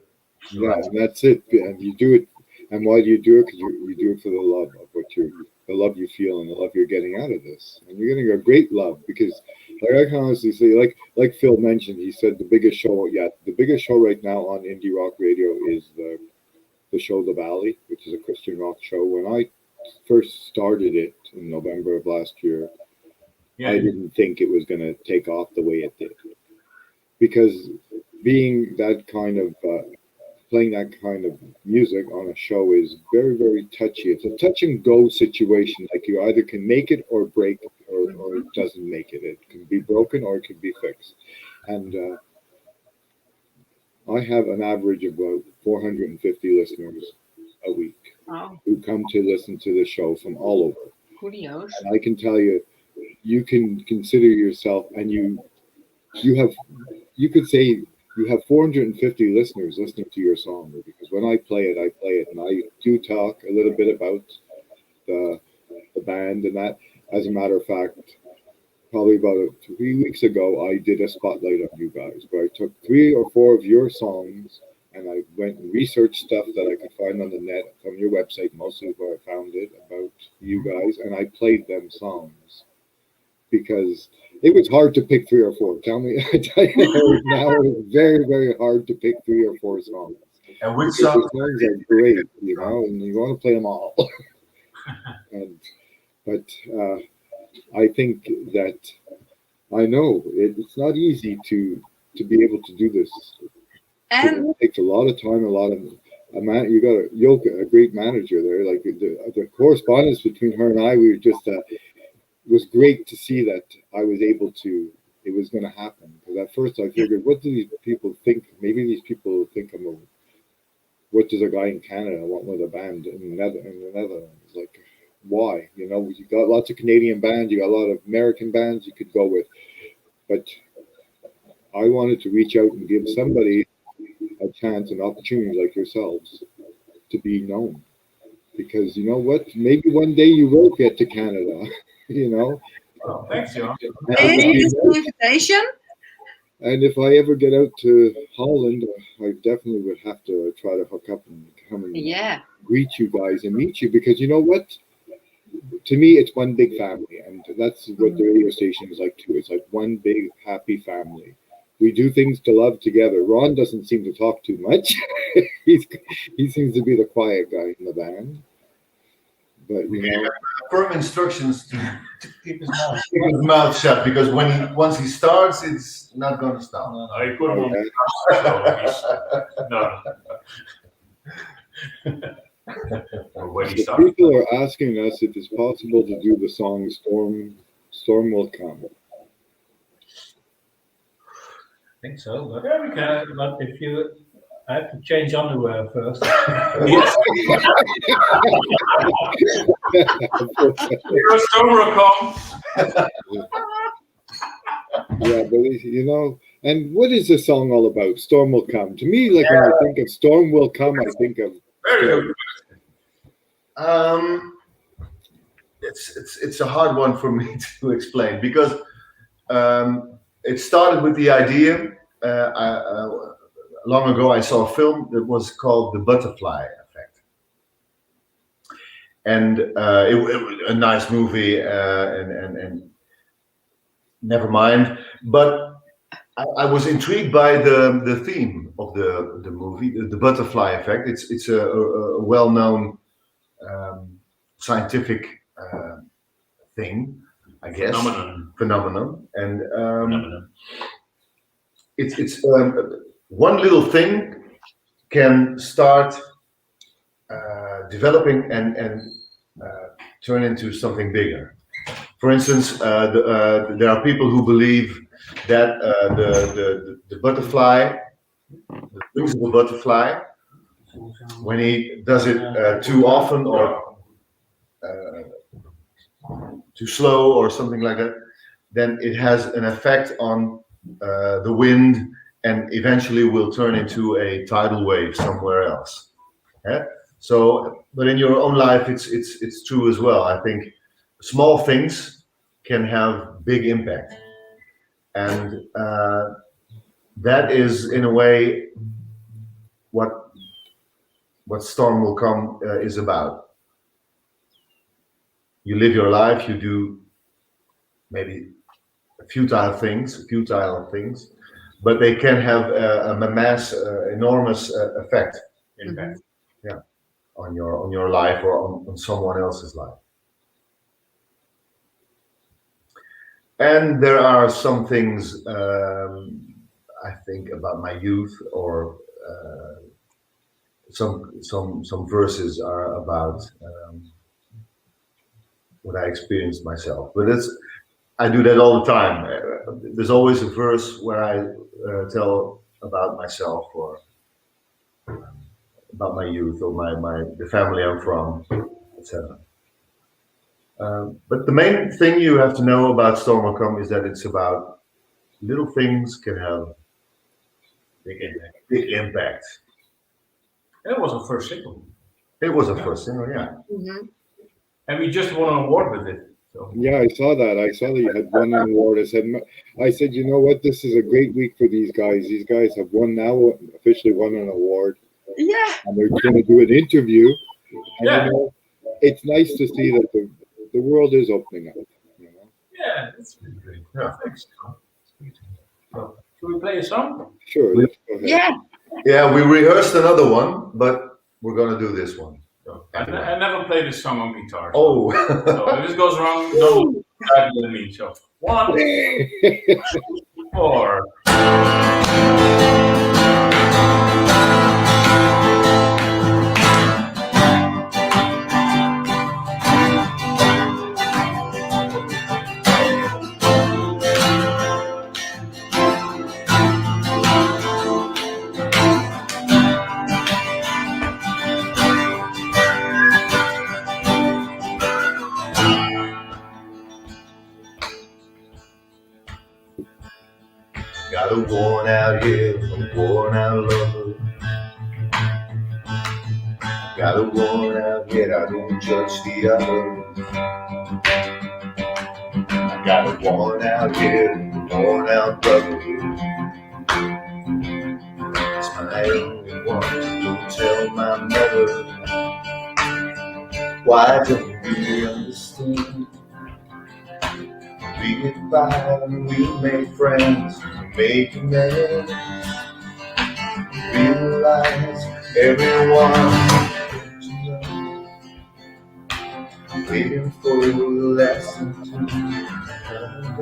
S1: Yeah, and that's it. And you do it. And why do you do it? Because you do it for the love of the love you feel and the love you're getting out of this. And you're getting a great love because, like I can honestly say, like Phil mentioned, he said the biggest show right now on indie rock radio is the show The Valley, which is a Christian rock show. When I first started it in November of last year, I didn't think it was going to take off the way it did, because being that kind of playing that kind of music on a show is very, very touchy. It's a touch and go situation. Like you either can make it or break it, or it doesn't make it. It can be broken or it can be fixed. And I have an average of about 450 listeners a week who come to listen to the show from all over.
S6: Kudos.
S1: And I can tell you, you can consider yourself, and you could say you have 450 listeners listening to your song, because when I play it, and I do talk a little bit about the band and that. As a matter of fact, probably about 3 weeks ago, I did a spotlight on you guys, where I took 3 or 4 of your songs and I went and researched stuff that I could find on the net from your website, mostly where I found it about you guys, and I played them songs because it was hard to pick 3 or 4. Tell you now, it's very, very hard to pick 3 or 4 songs.
S2: And which
S1: songs are great, and you want to play them all. But I think that I know it's not easy to be able to do this.
S6: And
S1: it takes a lot of time, you got a great manager there. Like the correspondence between her and I, we were just was great to see that I was able to. It was going to happen, because at first I figured, what do these people think? Maybe these people think what does a guy in Canada want with a band in the Netherlands? Like, why? You got lots of Canadian bands, you got a lot of American bands you could go with, but I wanted to reach out and give somebody a chance, an opportunity like yourselves to be known, because you know what? Maybe one day you will get to Canada.
S3: Oh, thanks, John.
S6: It's an invitation.
S1: And if I ever get out to Holland, I definitely would have to try to hook up and come and greet you guys and meet you, because you know what? To me, it's one big family, and that's what the radio station is like too. It's like one big happy family. We do things to love together. Ron doesn't seem to talk too much. He seems to be the quiet guy in the band. But
S2: firm instructions to keep his mouth shut, because once he starts, it's not going to stop.
S3: I put him on.
S1: So people are asking us if it's possible to do the song "Storm Will Come."
S4: I think so, but
S3: Yeah, we can.
S4: but if you I have to change underwear first.
S3: Yes. Here a storm will come.
S1: Yeah, but you know, and what is the song all about? Storm Will Come. To me, like when I think of Storm Will Come, I think of
S3: Very good.
S2: It's a hard one for me to explain because it started with the idea. Long ago, I saw a film that was called The Butterfly Effect, and it was a nice movie, and never mind. But I was intrigued by the theme of the movie, the butterfly effect. It's a well-known scientific thing, I guess. Phenomenon. And it's one little thing can start developing and turn into something bigger. For instance, there are people who believe that the butterfly, the wings of a butterfly, when he does it too often or too slow or something like that, then it has an effect on the wind and eventually will turn into a tidal wave somewhere else. Yeah? So, but in your own life, it's true as well. I think small things can have big impact, and that is in a way what Storm Will Come is about. You live your life, you do maybe futile things, but they can have a enormous effect, impact, yeah, on your life or on someone else's life. And there are some things I think about my youth, or some verses are about what I experienced myself. But I do that all the time. There's always a verse where I tell about myself or about my youth or the family I'm from, etc. But the main thing you have to know about Storm Will Come is that it's about little things can have big impact.
S3: That was a first single.
S2: It was a first single, yeah.
S6: Mm-hmm.
S3: And we just won an award with it. So.
S1: Yeah, I saw that. I saw that you had won an award. I said, you know what? This is a great week for these guys. These guys have officially won an award.
S6: Yeah.
S1: And they're going to do an interview. And,
S3: Yeah.
S1: you know, it's nice to see that the world is opening up. You know?
S3: Yeah, that's pretty great.
S2: Yeah.
S3: Thanks. So, should we play a song?
S1: Sure, let's go ahead.
S6: Yeah.
S2: Yeah, we rehearsed another one, but we're gonna do this one.
S3: I never played this song on guitar.
S2: Oh.
S3: So if this goes wrong, don't try to let me. So 1, 2, 4.
S2: Got a worn out head, a worn out lover. Got a worn out head, I don't judge the others. I got a worn out head, a worn out brother. It's my only one, don't tell my mother. Why don't you understand? We get by and we make friends, we make amends. Realize everyone you know, waiting for the lesson to come.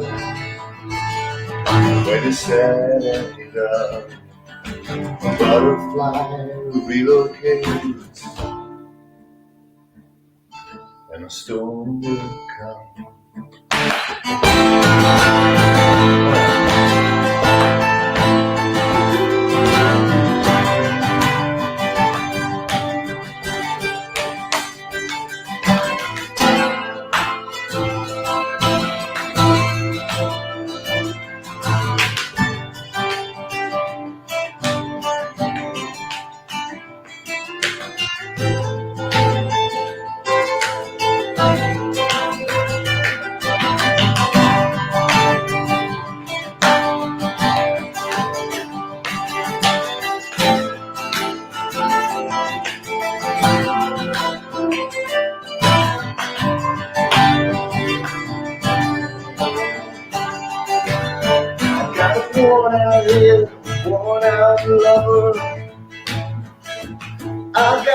S2: When it's said and done, a butterfly relocates, and a storm will come.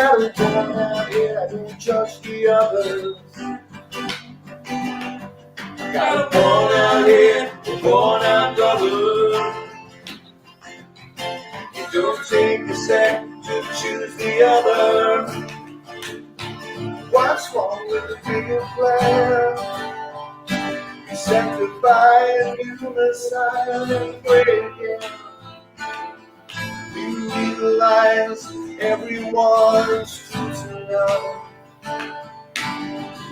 S2: got it going out here, I don't judge the others. Got a born out here, born out others. You don't take a sec to choose the other. What's wrong with the bigger plan? You sanctify a new messiah and pray again. You realize everyone's truth to know.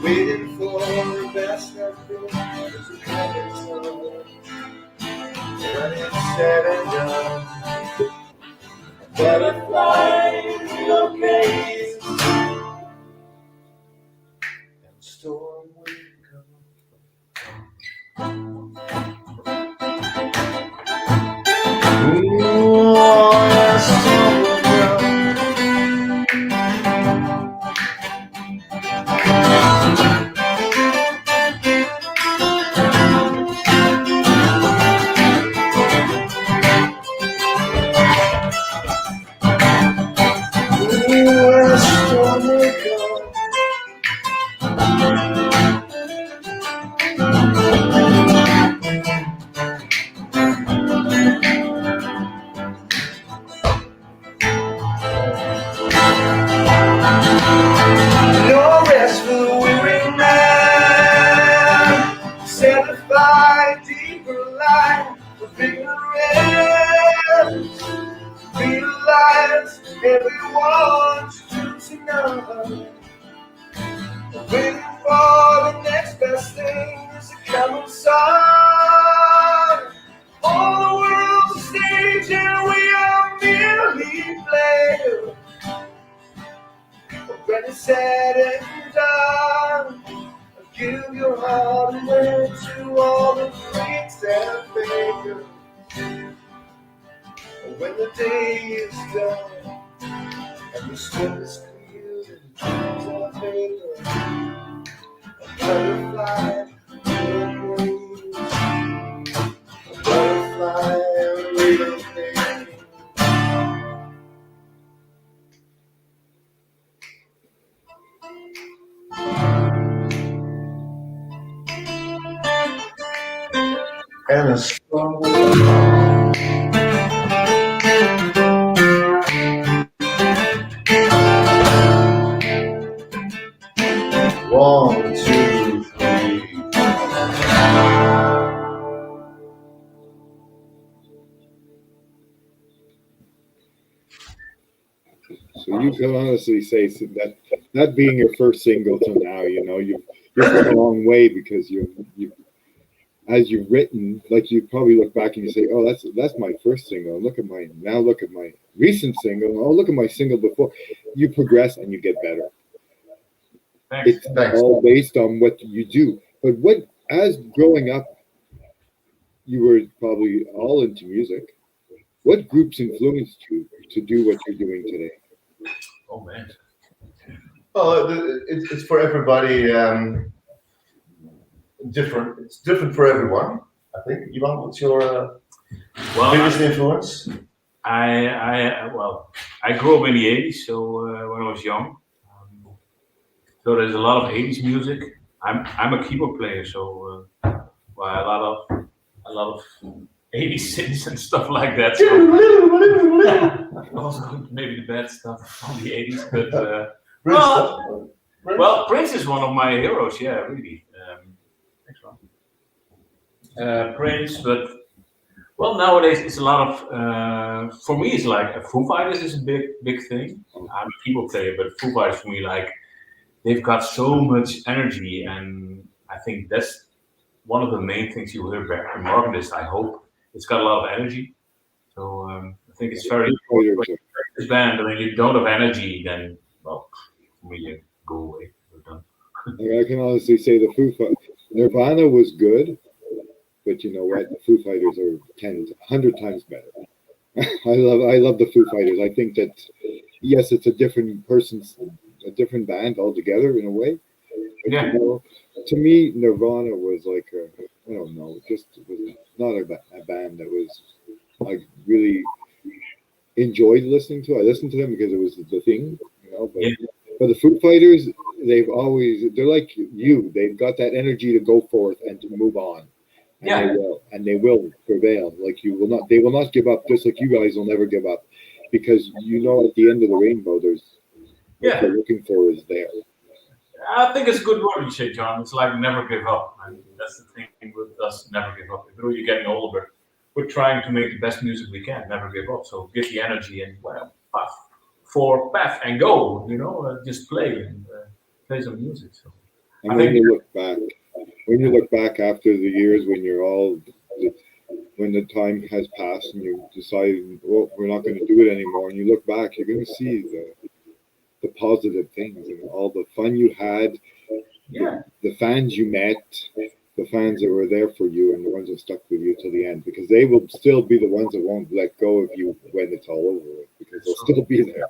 S2: Waiting for the best that is a coming soon. When it's said and done, butterfly relocates and storm will come. Ooh, yes, storm will come. No rest for the weary man. Satisfied deeper light for bigger rest. Realize everyone's true to know. Waiting for the next best thing is a coming sun. All the world's a stage and we are merely players. When it's said and done, give your heart away to all the freaks and fakers. When the day is done and the smoke is clear and the dreams are paper, a butterfly will breathe, a butterfly will fade. And a storm will come. One, two, three.
S1: So you can honestly say that being your first single till now, you've come a long way because you as you've written, like you probably look back and you say, oh, that's my first single. Look at my recent single. Oh, look at my single before. You progress and you get better.
S3: Thanks.
S1: It's all based on what you do. But as growing up, you were probably all into music. What groups influenced you to do what you're doing today?
S3: Oh man.
S2: Well, it's for everybody different. It's different for everyone. I think. Ivan, what's your biggest influence?
S3: I grew up in the 80s, so when I was young. So there's a lot of 80s music. I'm a keyboard player, so a lot of 80s synths and stuff like that. So also maybe the bad stuff from the 80s, but Prince is one of my heroes. Yeah, really. Thanks, Ron. Prince, but nowadays it's a lot of. For me, it's like Foo Fighters is a big thing. I'm a keyboard player, but Foo Fighters for me, like, they've got so much energy, and I think that's one of the main things you hear back in Morgendust. I hope it's got a lot of energy. So I think it's very important for this band. When you don't have energy, then for me, you go away. We're done.
S1: I can honestly say Nirvana was good, but you know what? The Foo Fighters are 100 times better. I love the Foo Fighters. I think that yes, it's a different band altogether in a way. But,
S3: Yeah.
S1: To me, Nirvana was like I don't know, just was not a band that was I really enjoyed listening to. I listened to them because it was the thing, know. But,
S3: Yeah.
S1: but the Foo Fighters, they're like you. They've got that energy to go forth and to move on. And
S3: Yeah.
S1: they will prevail. Like they will not give up, just like you guys will never give up. Because you know at the end of the rainbow there's what
S3: Yeah.
S1: you're looking for is there.
S3: I think it's a good word you say, John. It's like never give up. I mean, that's the thing with us, never give up. Even though you're getting older, we're trying to make the best music we can, never give up. So give the energy and path and go, just play and play some music. So
S1: And
S3: I
S1: when
S3: think-
S1: you look back after the years when the time has passed and you decide, well, we're not going to do it anymore, and you look back, you're going to see the positive things and all the fun you had,
S3: yeah,
S1: the fans you met, the fans that were there for you, and the ones that stuck with you till the end, because they will still be the ones that won't let go of you when it's all over with, because they'll still be there.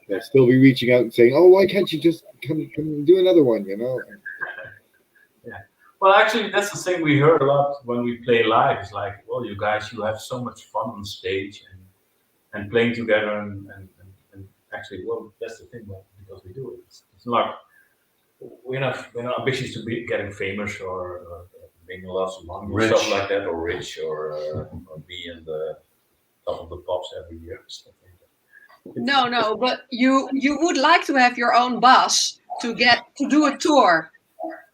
S1: They'll still be reaching out and saying, "Oh, why can't you just come do another one?"
S3: Yeah. Well, actually, that's the thing we heard a lot when we play live. It's like, well, you guys, you have so much fun on stage and playing together, and actually, well, that's the thing, because we do it. It's not we're not ambitious to be getting famous or making lots of money or
S2: Rich.
S3: stuff like that, or rich, or be in the top of the pops every year. Stuff like that.
S6: No, but you would like to have your own bus to do a tour.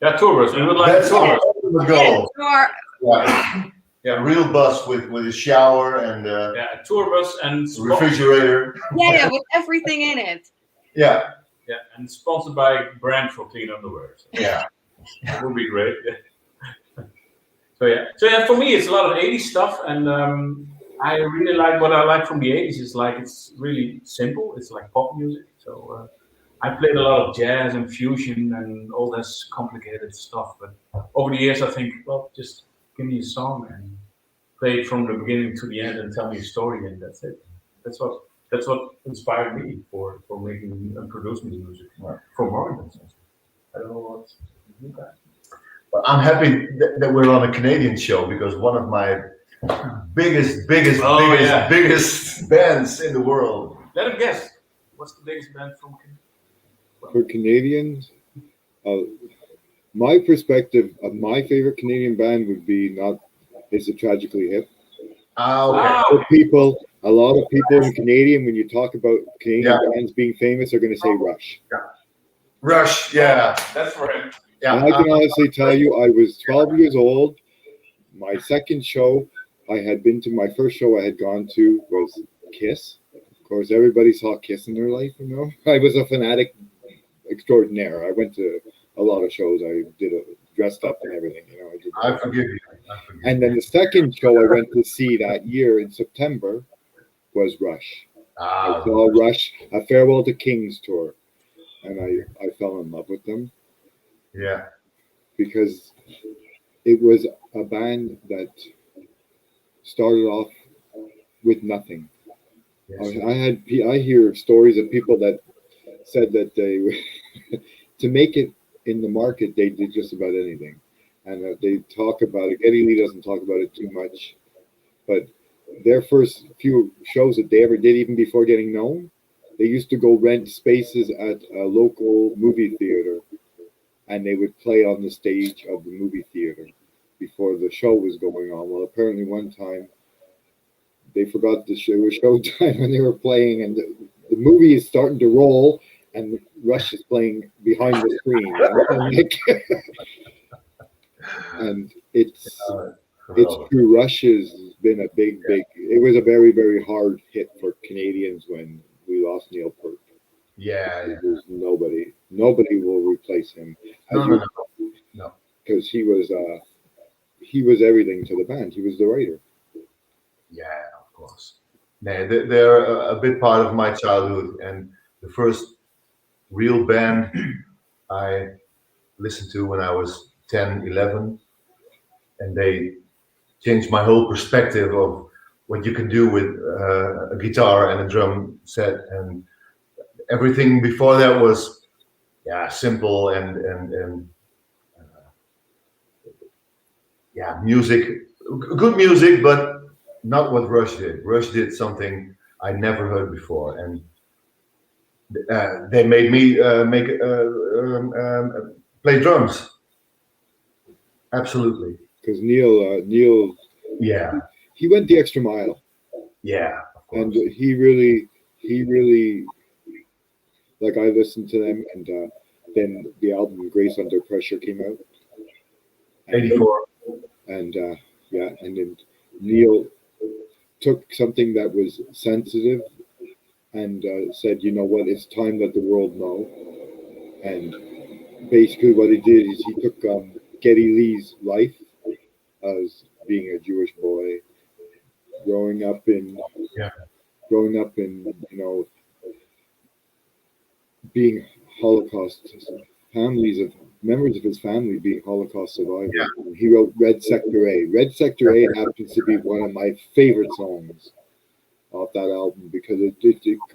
S3: Yeah, tour bus. We would like
S2: That's
S3: tour
S2: our
S3: bus.
S2: ultimate
S6: Yeah,
S2: goal. Yeah. A real bus with a shower and
S3: Yeah, a tour bus and
S2: refrigerator.
S6: yeah, with everything in it.
S2: Yeah.
S3: Yeah, and sponsored by brand for clean underwear. So
S2: Yeah.
S3: that would be great. So yeah. For me, it's a lot of '80s stuff, and I really like what I like from the '80s. Is like it's really simple. It's like pop music. So I played a lot of jazz and fusion and all this complicated stuff. But over the years, I think, well, just give me a song and play it from the beginning to the end and tell me a story, and that's it. That's what inspired me for making and producing music for Morgendust. I don't know what you guys.
S2: But I'm happy that we're on a Canadian show, because one of my biggest bands in the world.
S3: Let him guess. What's the biggest band from Canada?
S1: For Canadians, my perspective of my favorite Canadian band would be is the Tragically Hip.
S2: Okay.
S1: A lot of people in Canadian, when you talk about Canadian bands being famous, are going to say Rush.
S2: Rush, yeah.
S3: That's for him.
S2: Yeah.
S1: And I can honestly tell you, I was 12 years old. My second show, my first show I had gone to was Kiss. Of course, everybody saw Kiss in their life, I was a fanatic extraordinaire. I went to a lot of shows. I dressed up and everything,
S2: I forgive you.
S1: And then the second show I went to see that year in September was Rush. I saw Rush, A Farewell to Kings tour, and I fell in love with them.
S2: Yeah.
S1: Because it was a band that started off with nothing.
S2: Yes.
S1: I hear stories of people that said that they to make it in the market they did just about anything, and they talk about it. Eddie Lee doesn't talk about it too much, but their first few shows that they ever did, even before getting known, they used to go rent spaces at a local movie theater, and they would play on the stage of the movie theater before the show was going on. Well, apparently one time they forgot the show was showtime when they were playing, and the movie is starting to roll, and Rush is playing behind the screen. And it's true. Rush has been a big. It was a very, very hard hit for Canadians when we lost Neil Peart.
S2: Yeah.
S1: There's nobody will replace him.
S2: No.
S1: Because he was everything to the band. He was the writer.
S2: Yeah, of course. They're a big part of my childhood, and the first real band I listened to when I was 10, 11, and they changed my whole perspective of what you can do with a guitar and a drum set, and everything before that was simple and music, good music, but not what Rush did. Rush did something I never heard before, and they made me play drums. Absolutely.
S1: Because Neil,
S2: Yeah.
S1: he went the extra mile,
S2: Yeah. Of course.
S1: and he really, like, I listened to them, and then the album Grace Under Pressure came out. And,
S2: 84.
S1: and yeah, and then Neil took something that was sensitive and said, you know what, it's time that the world know. And basically what he did is he took Geddy Lee's life as being a Jewish boy, growing up in, you know, being Holocaust members of his family being Holocaust survivors. Yeah. He wrote Red Sector A. Red Sector A happens to be one of my favorite songs off that album because it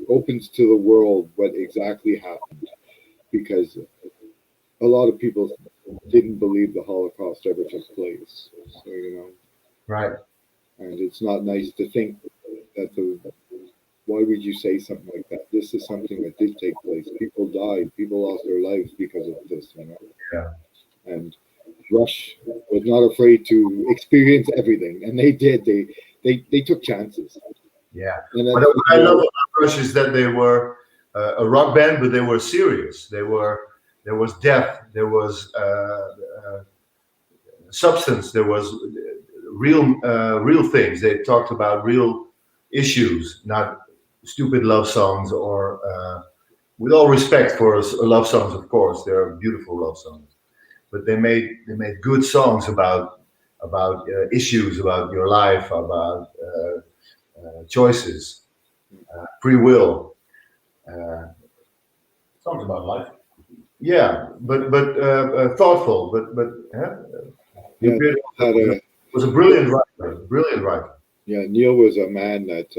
S1: opens to the world what exactly happened. Because a lot of people didn't believe the Holocaust ever took place. So, you know.
S2: Right.
S1: And it's not nice to think that why would you say something like that? This is something that did take place. People died. People lost their lives because of this, you know.
S2: Yeah.
S1: And Rush was not afraid to experience everything, and they did. They took chances.
S2: Yeah. What I love about Rush is that they were a rock band, but they were serious. There was depth. There was substance. There was real things. They talked about real issues, not stupid love songs, or with all respect for love songs, of course, they're beautiful love songs, but they made good songs about issues, about your life, about choices, free will,
S4: Songs about life.
S2: yeah, but thoughtful, but
S1: yeah,
S2: was a brilliant writer.
S1: Yeah, Neil was a man that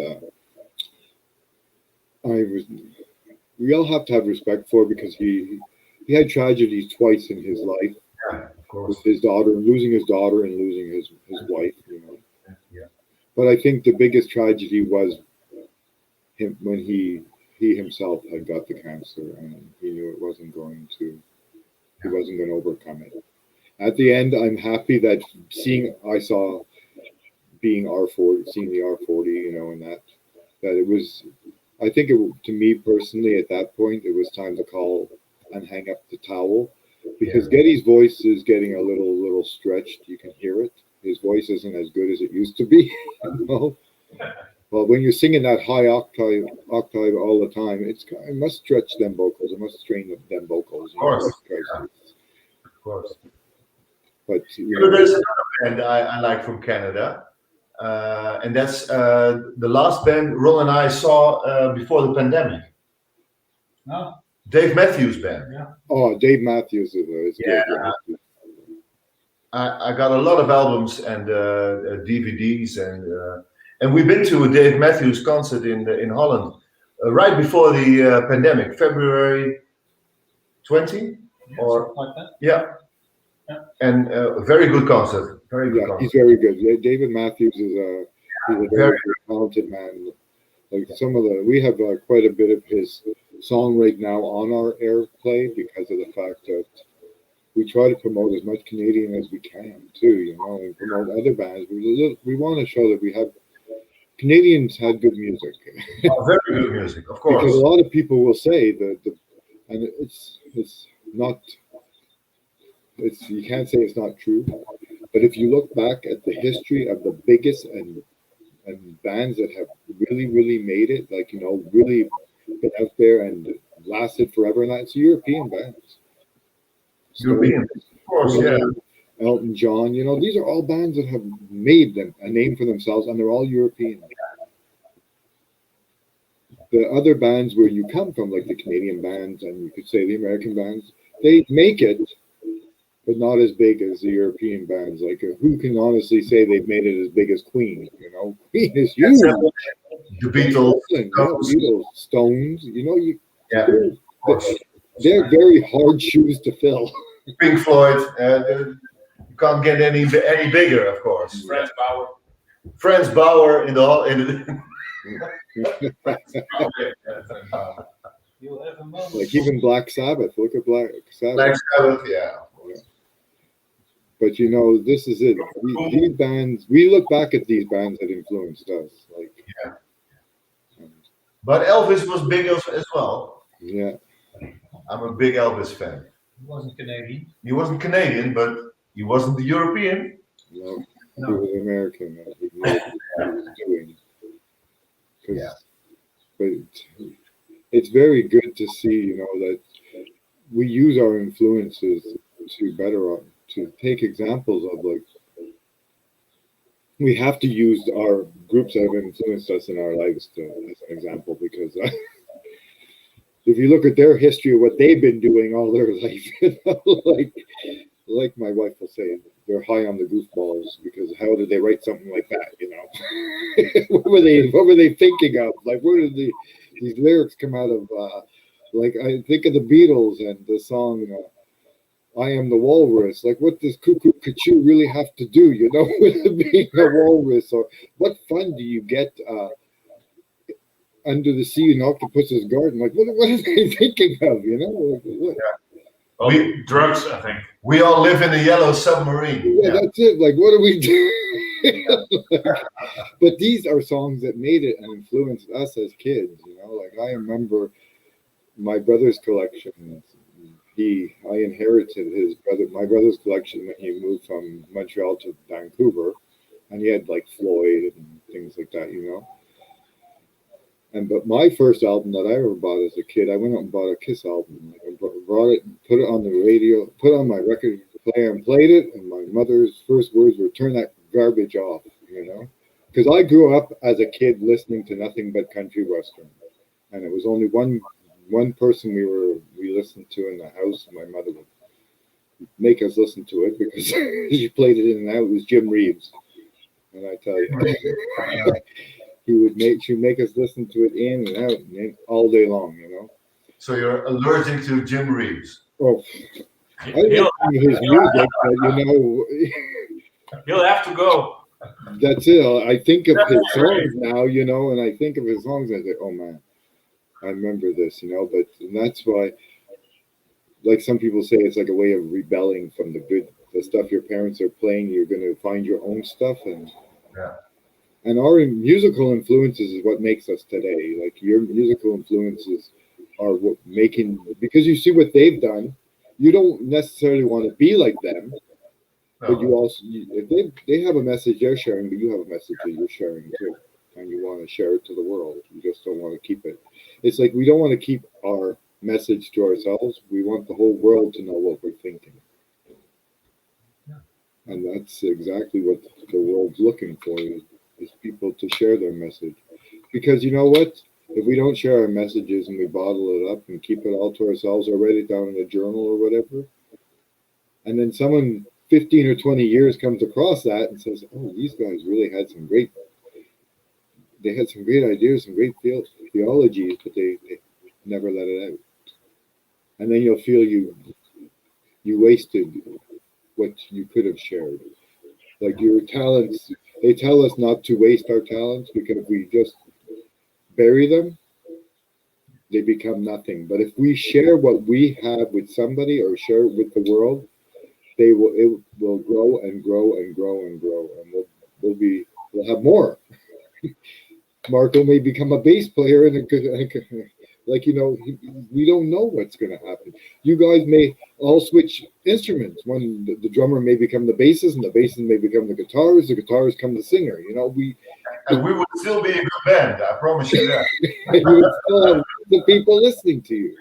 S1: we all have to have respect for because he had tragedies twice in his life.
S2: Yeah, of course.
S1: With his daughter, losing his daughter and losing his wife, you know.
S2: Yeah.
S1: But I think the biggest tragedy was him when he himself had got the cancer and he knew he wasn't going to overcome it. At the end, I'm happy that seeing the R40, you know, and that it was, I think to me personally at that point, it was time to call and hang up the towel because Geddy's voice is getting a little stretched. You can hear it. His voice isn't as good as it used to be. You know? But when you're singing that high octave all the time, it must stretch them vocals. It must strain them vocals.
S2: Of course. Of course.
S1: But
S2: there's another band I like from Canada. And that's the last band Ron and I saw before the pandemic.
S4: Oh.
S2: Dave Matthews Band.
S1: Yeah. Oh, Dave Matthews is good. Yeah.
S2: I got a lot of albums and DVDs and we've been to a Dave Matthews concert in Holland right before the pandemic, February 20 or
S4: like that.
S2: Yeah. And a very good concert. Very good concert.
S1: He's very good. David Matthews is a very talented man. Like we have quite a bit of his song right now on our airplay because of the fact that we try to promote as much Canadian as we can too, you know, and promote other bands. We want to show that we have Canadians had good music.
S2: Very good music, of course.
S1: Because a lot of people will say and it's not. You can't say it's not true, but if you look back at the history of the biggest and bands that have really made it, like, you know, really been out there and lasted forever, and that's European bands.
S2: European, of course, yeah.
S1: Elton John, you know, these are all bands that have made a name for themselves, and they're all European. The other bands where you come from, like the Canadian bands, and you could say the American bands, they make it, but not as big as the European bands. Like, who can honestly say they've made it as big as Queen? You know, Queen is huge.
S2: The Beatles,
S1: Stones. You know,
S2: yeah,
S1: they're very hard shoes to fill.
S2: Pink Floyd, you can't get any bigger, of course. Franz Bauer in the.
S4: You'll have
S1: Like even Black Sabbath. Look at Black Sabbath.
S2: Black Sabbath, yeah.
S1: But you know, this is it. These bands, we look back at these bands that influenced us. Like,
S2: But Elvis was big as well.
S1: yeah.
S2: I'm a big Elvis fan.
S4: He wasn't Canadian.
S2: He wasn't Canadian, but he wasn't the European.
S1: No,
S4: No.
S1: he was American. He knew what he was doing.
S2: Yeah.
S1: But it's very good to see, you know, that we use our influences to take examples of, like, we have to use our groups that have influenced us in our lives as an example, because if you look at their history of what they've been doing all their life, you know, like my wife will say, they're high on the goofballs, because how did they write something like that? You know, what were they thinking of? Like, where did these lyrics come out of? Like, I think of the Beatles and the song "I Am the Walrus." Like, what does Cuckoo Cuckoo really have to do? You know, with being a walrus, or what fun do you get? Under the sea in Octopus's garden, like what are they thinking of? You know, like, what?
S3: Well, drugs, I think.
S2: We all live in a yellow submarine.
S1: Yeah, that's it. Like, what do we do? But these are songs that made it and influenced us as kids. You know, like I remember my brother's collection. I inherited my brother's collection when he moved from Montreal to Vancouver, and he had like Floyd and things like that. You know. But my first album that I ever bought as a kid, I went out and bought a Kiss album. I brought it, put it on the radio, put it on my record player, and played it. And my mother's first words were, "Turn that garbage off," you know, because I grew up as a kid listening to nothing but country western, and it was only one person we listened to in the house. And my mother would make us listen to it because she played it in and out. It was Jim Reeves, and I tell you. She'd make us listen to it in and out and in, all day long, you know.
S2: So you're allergic to Jim Reeves.
S1: Oh, I listen to his music, but you know,
S3: He'll have to go.
S1: that's it. I think of his songs now, you know, and I think of his songs and I say, oh man, I remember this, you know. But and that's why, like some people say, it's like a way of rebelling from the stuff your parents are playing. You're going to find your own stuff, and And our musical influences is what makes us today. Like your musical influences are what because you see what they've done, you don't necessarily want to be like them, but you also, if they have a message they're sharing, but you have a message that you're sharing too, and you want to share it to the world. You just don't want to keep it. It's like we don't want to keep our message to ourselves. We want the whole world to know what we're thinking. And that's exactly what the world's looking for. Is people to share their message. Because you know what? If we don't share our messages and we bottle it up and keep it all to ourselves or write it down in a journal or whatever, and then someone 15 or 20 years comes across that and says, oh, these guys really had some great ideas, some great theologies, but they never let it out. And then you'll feel you wasted what you could have shared. Like your talents, they tell us not to waste our talents because if we just bury them, they become nothing. But if we share what we have with somebody or share it with the world, it will grow and grow and grow and grow, and we'll have more. Marco may become a bass player and like, you know, we don't know what's going to happen. You guys may all switch instruments. When the drummer may become the bassist, and the bassist may become the guitarist become the singer. You know,
S2: and we would still be a good band. I promise you that.
S1: You would still have the people listening to you,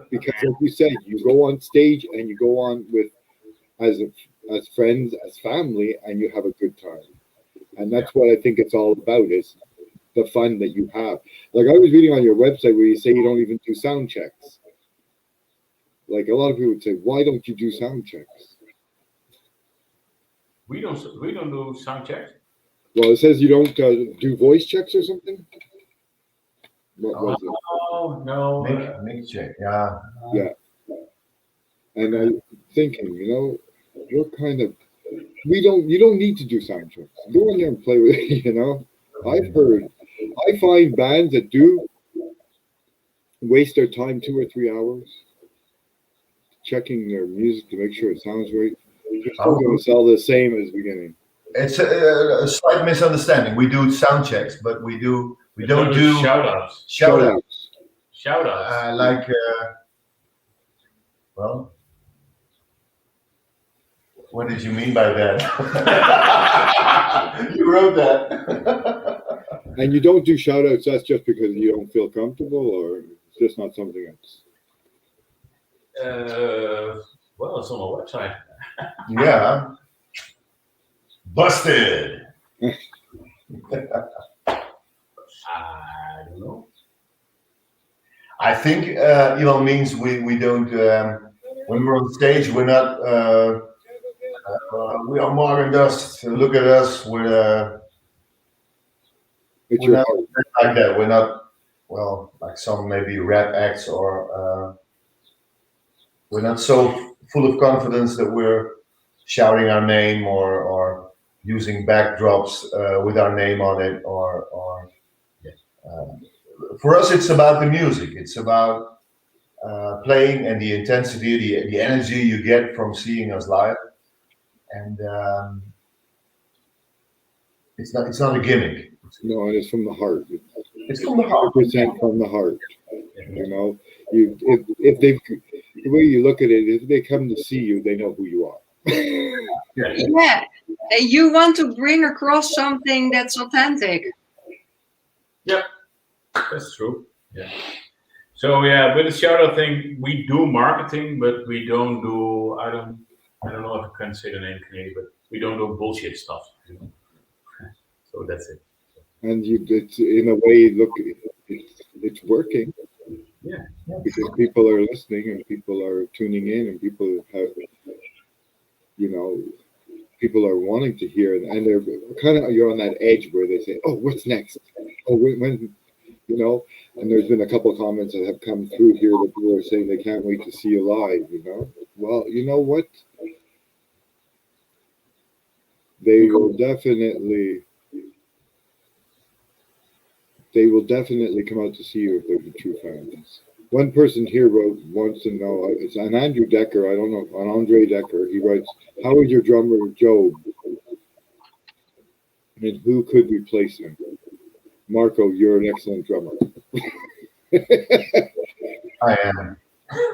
S1: because, like you said, you go on stage and you go on with as friends, as family, and you have a good time. And that's what I think it's all about, is the fun that you have. Like I was reading on your website where you say you don't even do sound checks. Like a lot of people would say, why don't you do sound checks?
S3: We don't do sound checks.
S1: Well, it says you don't do voice checks or something. What was it?
S3: Oh no,
S2: Mic check. Yeah.
S1: Yeah. And I'm thinking, you know, what kind of you don't need to do sound checks. Go in there and play with it, you know. I find bands that do waste their time 2 or 3 hours checking their music to make sure it sounds right, they're still going to sell the same as the beginning.
S2: It's a slight misunderstanding. We do sound checks, but we don't do
S3: shout outs.
S2: Shout outs.
S3: Shout outs.
S2: Well, what did you mean by that? You wrote that.
S1: And you don't do shout outs, that's just because you don't feel comfortable, or it's just not something that's.
S3: Well, it's on our website.
S2: Yeah. Busted.
S3: I don't know.
S2: I think means we don't when we're on stage we're not we are Morgendust. Look at us. We're not like that. We're not like some maybe rap acts, or we're not so full of confidence that we're shouting our name or using backdrops with our name on it, or for us it's about the music. It's about playing and the intensity, the energy you get from seeing us live, and it's not a gimmick.
S1: No, and it's from the heart.
S2: It's from the heart.
S1: 100% from the heart. You know, if they, the way you look at it, if they come to see you, they know who you are.
S6: Yeah, you want to bring across something that's authentic.
S3: Yep, that's true. Yeah. So yeah, with the shout out thing, we do marketing, but we don't do. I don't know if I can say the name clearly, but we don't do bullshit stuff. You know? So that's it.
S1: And it's in a way, look, it's working.
S3: Yeah.
S1: Because people are listening and people are tuning in and people have, people are wanting to hear, and they're you're on that edge where they say, "Oh, what's next? Oh, when?" And there's been a couple of comments that have come through here that people are saying they can't wait to see you live. Well, you know what? They will definitely come out to see you if they're the true fans. One person here wants to know, it's an Andrew Decker, I don't know, an Andre Decker. He writes, "How is your drummer Job? And who could replace him?" Marco, you're an excellent drummer.
S2: I am.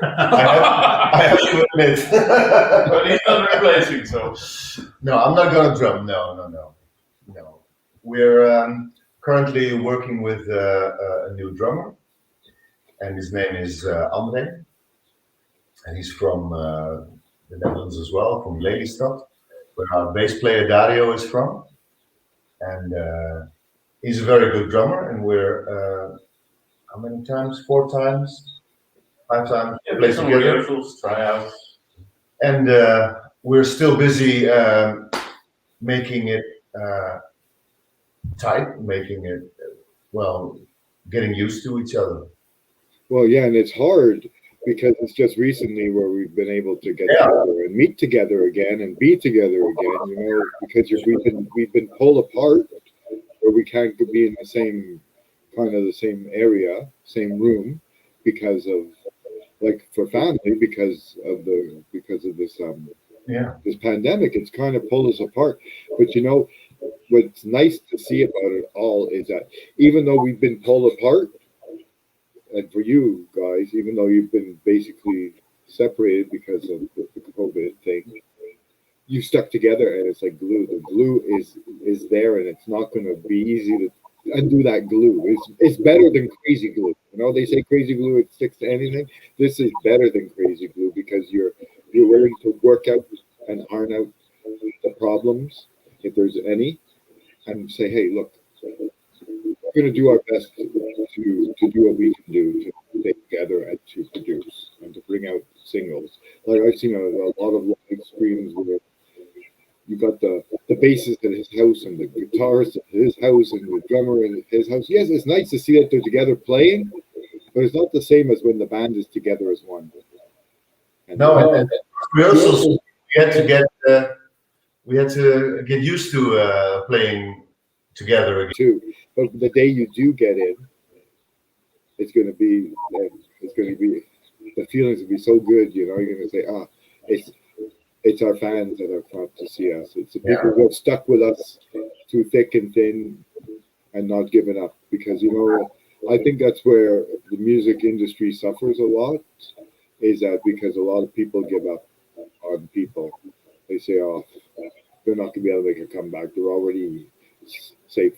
S2: I have to admit.
S3: But he's not replacing, so.
S2: No, I'm not going to drum. No. We're currently working with a new drummer, and his name is Andre, and he's from the Netherlands as well, from Lelystad, where our bass player Dario is from, and he's a very good drummer, and we're how many times? 4 times? 5 times?
S3: Yeah, play some rehearsals, tryouts.
S2: And we're still busy making it tight, making it, getting used to each other.
S1: Well, yeah, and it's hard because it's just recently where we've been able to get together and meet together again and be together again, because we've been pulled apart where we can't be in the same area, same room, because of for family, because of this this pandemic. It's kind of pulled us apart. But what's nice to see about it all is that even though we've been pulled apart, and for you guys, even though you've been basically separated because of the COVID thing, you stuck together, and it's like glue. The glue is there, and it's not going to be easy to undo that glue. It's better than crazy glue. They say crazy glue, it sticks to anything. This is better than crazy glue because you're willing to work out and iron out the problems, if there's any, and say, hey, look, we're going to do our best to do what we can do to stay together and to produce and to bring out singles. Like I've seen a lot of live streams where you got the bassist at his house and the guitarist at his house and the drummer at his house. Yes, it's nice to see that they're together playing, but it's not the same as when the band is together as one. And
S2: and rehearsals, we had to get used to playing together again.
S1: Too. But the day you do get in, it's going to be going to be, the feelings will be so good, you know, you're going to say, it's our fans that have come to see us. It's the people who have stuck with us through thick and thin and not given up. Because, you know, I think that's where the music industry suffers a lot, is that because a lot of people give up on people. They say, oh, they're not going to be able to make a comeback. They're already, say,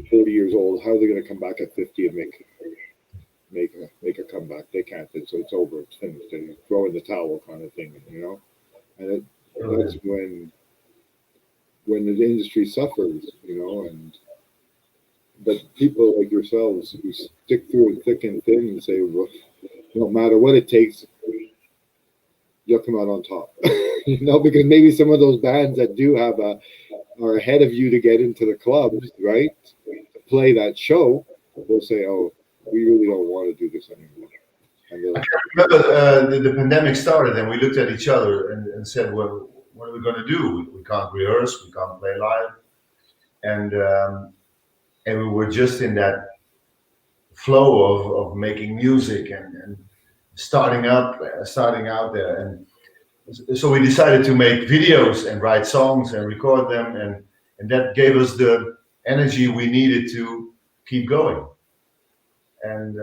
S1: 40 years old. How are they going to come back at 50 and make a comeback? They can't. So it's over. It's finished. They throw in the towel kind of thing, you know. And that's when the industry suffers, you know. But people like yourselves who stick through it thick and thin and say, well, no matter what it takes, you'll come out on top. You know, because maybe some of those bands that do have are ahead of you to get into the clubs, right? To play that show, will say, oh, we really don't want to do this anymore. And
S2: I remember the pandemic started, and we looked at each other and said, well, what are we going to do? We can't rehearse, we can't play live. And we were just in that flow of making music and starting out there. And so we decided to make videos and write songs and record them, and that gave us the energy we needed to keep going. And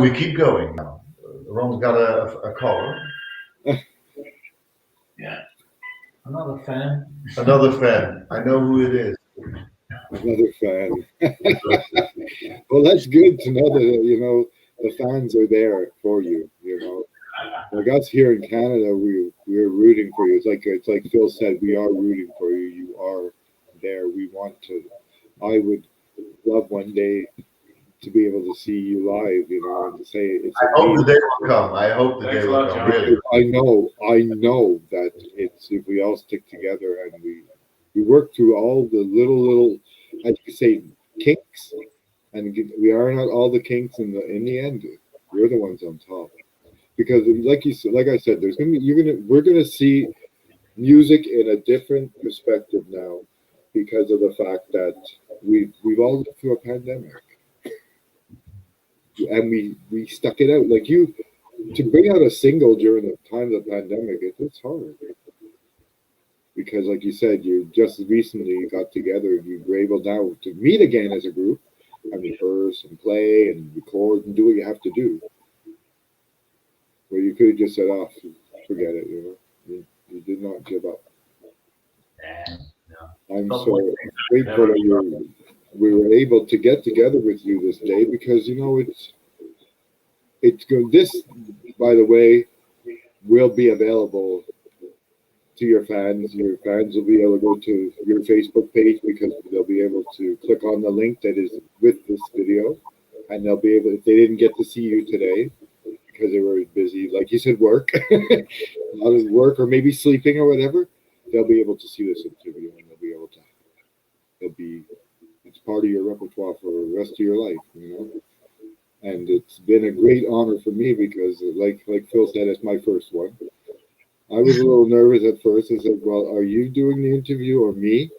S2: we keep going now. Ron's got a caller.
S4: Yeah. Another fan.
S2: Another fan. I know who it is.
S1: another fan. Well, that's good to know that, you know, the fans are there for you, you know. Like us here in Canada, we're rooting for you. It's like Phil said, we are rooting for you. You are there. We want to. I would love one day to be able to see you live, you know, and to say it's.
S2: I hope the day will come. I hope the day will come. Really.
S1: I know that it's, if we all stick together and we work through all the little, as you say, kinks, and we iron out all the kinks in the end. We're the ones on top. Because like I said, we're gonna see music in a different perspective now because of the fact that we've all lived through a pandemic, and we stuck it out. Like to bring out a single during the time of the pandemic, it's hard because, like you said, you just recently got together and you were able now to meet again as a group and rehearse and play and record and do what you have to do. Where you could have just said, "Oh, forget it," you know. You did not give up. I'm so grateful that we were able to get together with you this day because, you know, it's good. This, by the way, will be available to your fans. Your fans will be able to go to your Facebook page because they'll be able to click on the link that is with this video, and they'll be able, if they didn't get to see you today, because they were busy, like you said, work, a lot of work, or maybe sleeping or whatever, they'll be able to see this interview and it's part of your repertoire for the rest of your life, you know. And it's been a great honor for me because, like Phil said, it's my first one. I was a little nervous at first. I said, "Well, are you doing the interview or me?"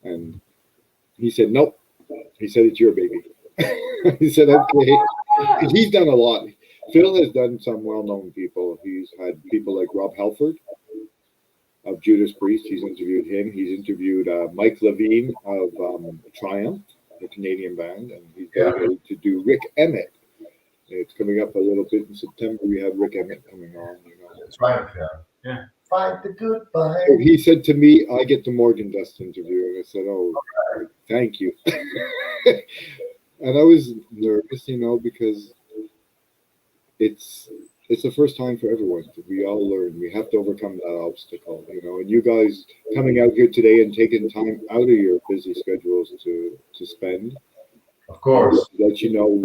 S1: And he said, "Nope." He said, "It's your baby." He said, "Okay." He's done a lot. Phil has done some well-known people. He's had people like Rob Halford of Judas Priest. He's interviewed him. He's interviewed Mike Levine of Triumph, the Canadian band, and he's going to do Rick Emmett. It's coming up a little bit in September. We have Rick Emmett coming on. You know,
S2: Triumph, yeah. Fight the good fight.
S1: So he said to me, "I get the Morgendust interview," and I said, "Oh, thank you." And I was nervous, you know, because it's the first time for everyone. We all learn. We have to overcome that obstacle, you know. And you guys coming out here today and taking time out of your busy schedules to spend.
S2: Of course.
S1: Let you know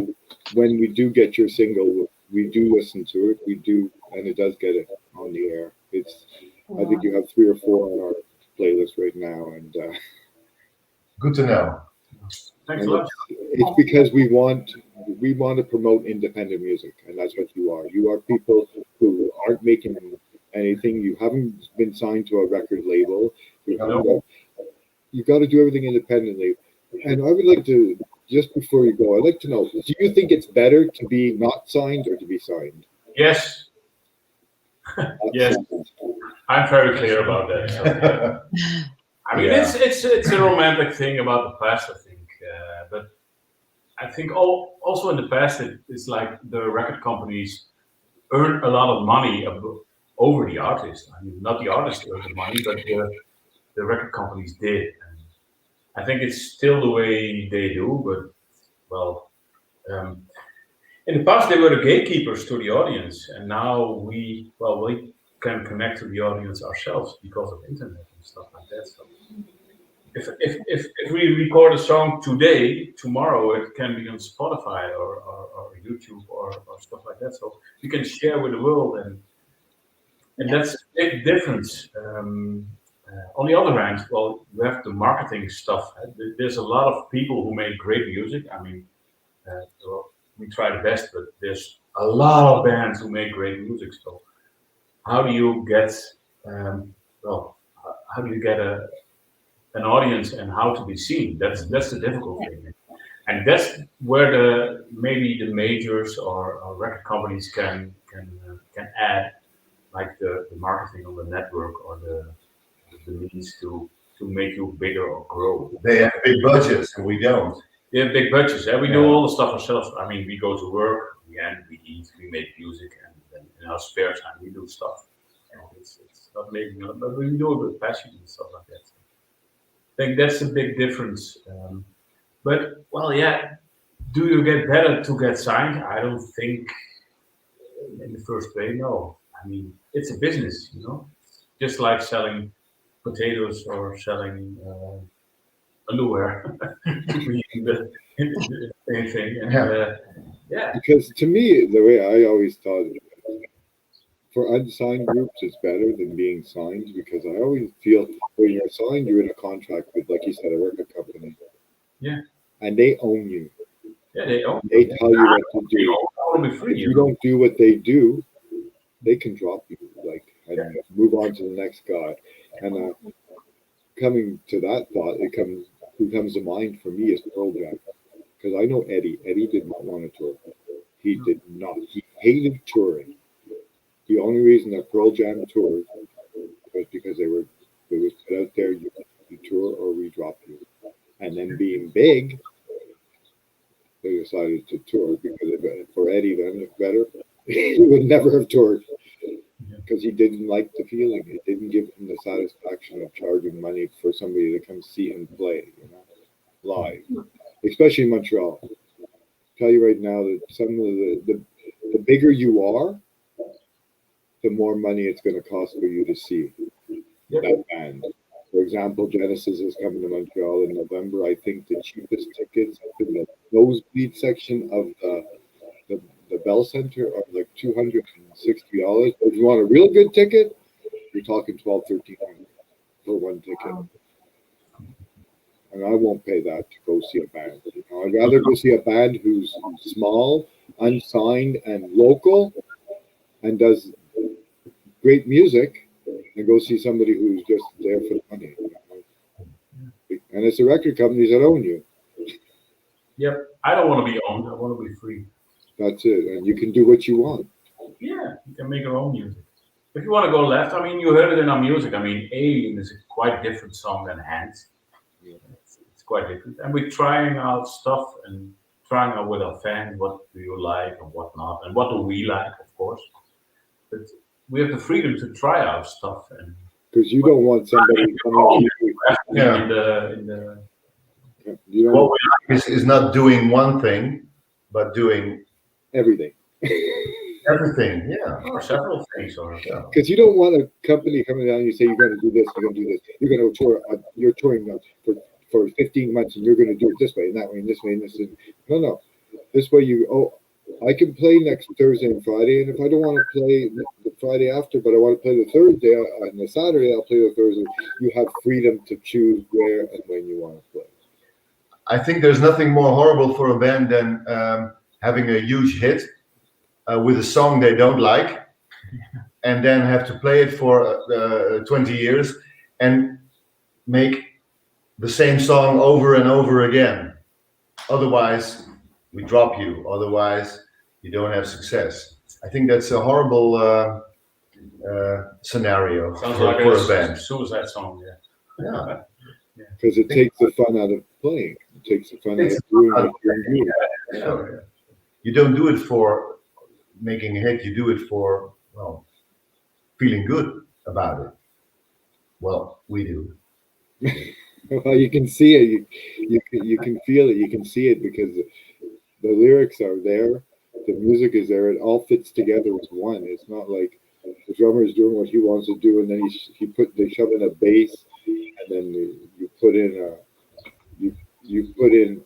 S1: when we do get your single, we do listen to it. We do, and it does get it on the air. I think you have 3 or 4 on our playlist right now, and
S2: good to know.
S3: Thanks a lot.
S1: It's because we want to promote independent music, and that's what you are. You are people who aren't making anything. You haven't been signed to a record label. You've got to do everything independently. And I would like to just before you go, I'd like to know, do you think it's better to be not signed or to be signed?
S3: Yes,
S1: Not
S3: Yes.
S1: signed.
S3: I'm very clear about that. So, I mean,
S2: Yeah.
S3: it's a romantic thing about the past, I think. But I think also in the past, it's like the record companies earn a lot of money over the artist. I mean, not the artist earned the money, but the record companies did. And I think it's still the way they do, but well, in the past they were the gatekeepers to the audience, and now we can connect to the audience ourselves because of internet and stuff like that. So if we record a song today, tomorrow it can be on Spotify or YouTube or stuff like that. So you can share with the world, and that's a big difference. On the other hand, well, you have the marketing stuff. There's a lot of people who make great music. I mean, well, we try the best, but there's a lot of bands who make great music. So how do you get how do you get an audience and how to be seen? That's the difficult thing, and that's where maybe the majors or record companies can add, like the marketing on the network or the means to make you bigger or grow.
S2: They have big budgets and we don't.
S3: We have big budgets. We do
S2: Yeah.
S3: all the stuff ourselves. I mean, we go to work, we eat, we make music, and then in our spare time we do stuff. It's not making, but we do it with passion and stuff like that. I think that's a big difference. But well, yeah, do you get better to get signed? I don't think in the first place. No, I mean it's a business, just like selling potatoes or selling underwear. the same thing. And, yeah.
S1: Because to me, the way I always thought it, for unsigned groups, it's better than being signed, because I always feel when you're signed, you're in a contract with, like you said, a record company.
S3: Yeah.
S1: And they own you.
S3: Yeah, they own.
S1: They tell you what to do.
S3: I want to be free.
S1: If you don't do what they do, they can drop you, and move on to the next guy. And coming to that thought, who comes to mind for me is Pearl Jam, because I know Eddie. Eddie did not want to tour. He did not. He hated touring. The only reason that Pearl Jam toured was because it was put out there, you tour or we drop you. And then being big, they decided to tour, because for Eddie then it's better. He would never have toured, because he didn't like the feeling. It didn't give him the satisfaction of charging money for somebody to come see him play, live, especially in Montreal. I'll tell you right now that some of the bigger you are, the more money it's going to cost for you to see that band. For example, Genesis is coming to Montreal in November. I think the cheapest tickets in the nosebleed section of the Bell Center are like $260. But if you want a real good ticket, you're talking $1,200-$1,300 for one ticket.
S6: Wow.
S1: And I won't pay that to go see a band. I'd rather go see a band who's small, unsigned, and local, and does great music, and go see somebody who's just there for the money. And it's the record companies that own you.
S3: Yep. I don't want to be owned. I want to be free.
S1: That's it. And you can do what you want.
S3: Yeah, you can make your own music. If you want to go left, I mean, you heard it in our music. I mean, Alien is a quite different song than Hands. It's quite different. And we're trying out stuff and trying out with our fans, what do you like and what not, and what do we like, of course. But we have the freedom to try out stuff. And
S1: because you don't want somebody coming to you.
S2: Yeah.
S3: in the
S1: You don't
S2: What we like is not doing one thing, but doing
S1: everything.
S2: everything. Yeah.
S3: or several things.
S1: Because you don't want a company coming down and you say you're going to do this, you're going to do this. You're going to tour. You're touring for 15 months, and you're going to do it this way and that way and this way and this. No. This way I can play next Thursday and Friday, and if I don't want to play the Friday after, but I want to play the Thursday and the Saturday, I'll play the Thursday. You have freedom to choose where and when you want to play.
S2: I think there's nothing more horrible for a band than having a huge hit with a song they don't like, and then have to play it for 20 years and make the same song over and over again. Otherwise, we drop you. Otherwise, you don't have success. I think that's a horrible scenario
S3: Sounds
S2: for,
S3: like
S2: for
S3: a
S2: a band.
S3: suicide song. Yeah.
S2: Yeah.
S1: Because it takes the fun out of playing. It takes the fun out of doing what you're doing.
S2: Sure. You don't do it for making a hit. You do it for, well, feeling good about it. Well, we do.
S1: Well, you can see it. You can feel it. You can see it because the lyrics are there. The music is there. It all fits together as one. It's not like the drummer is doing what he wants to do, and then they shove in a bass, and then you put in you put in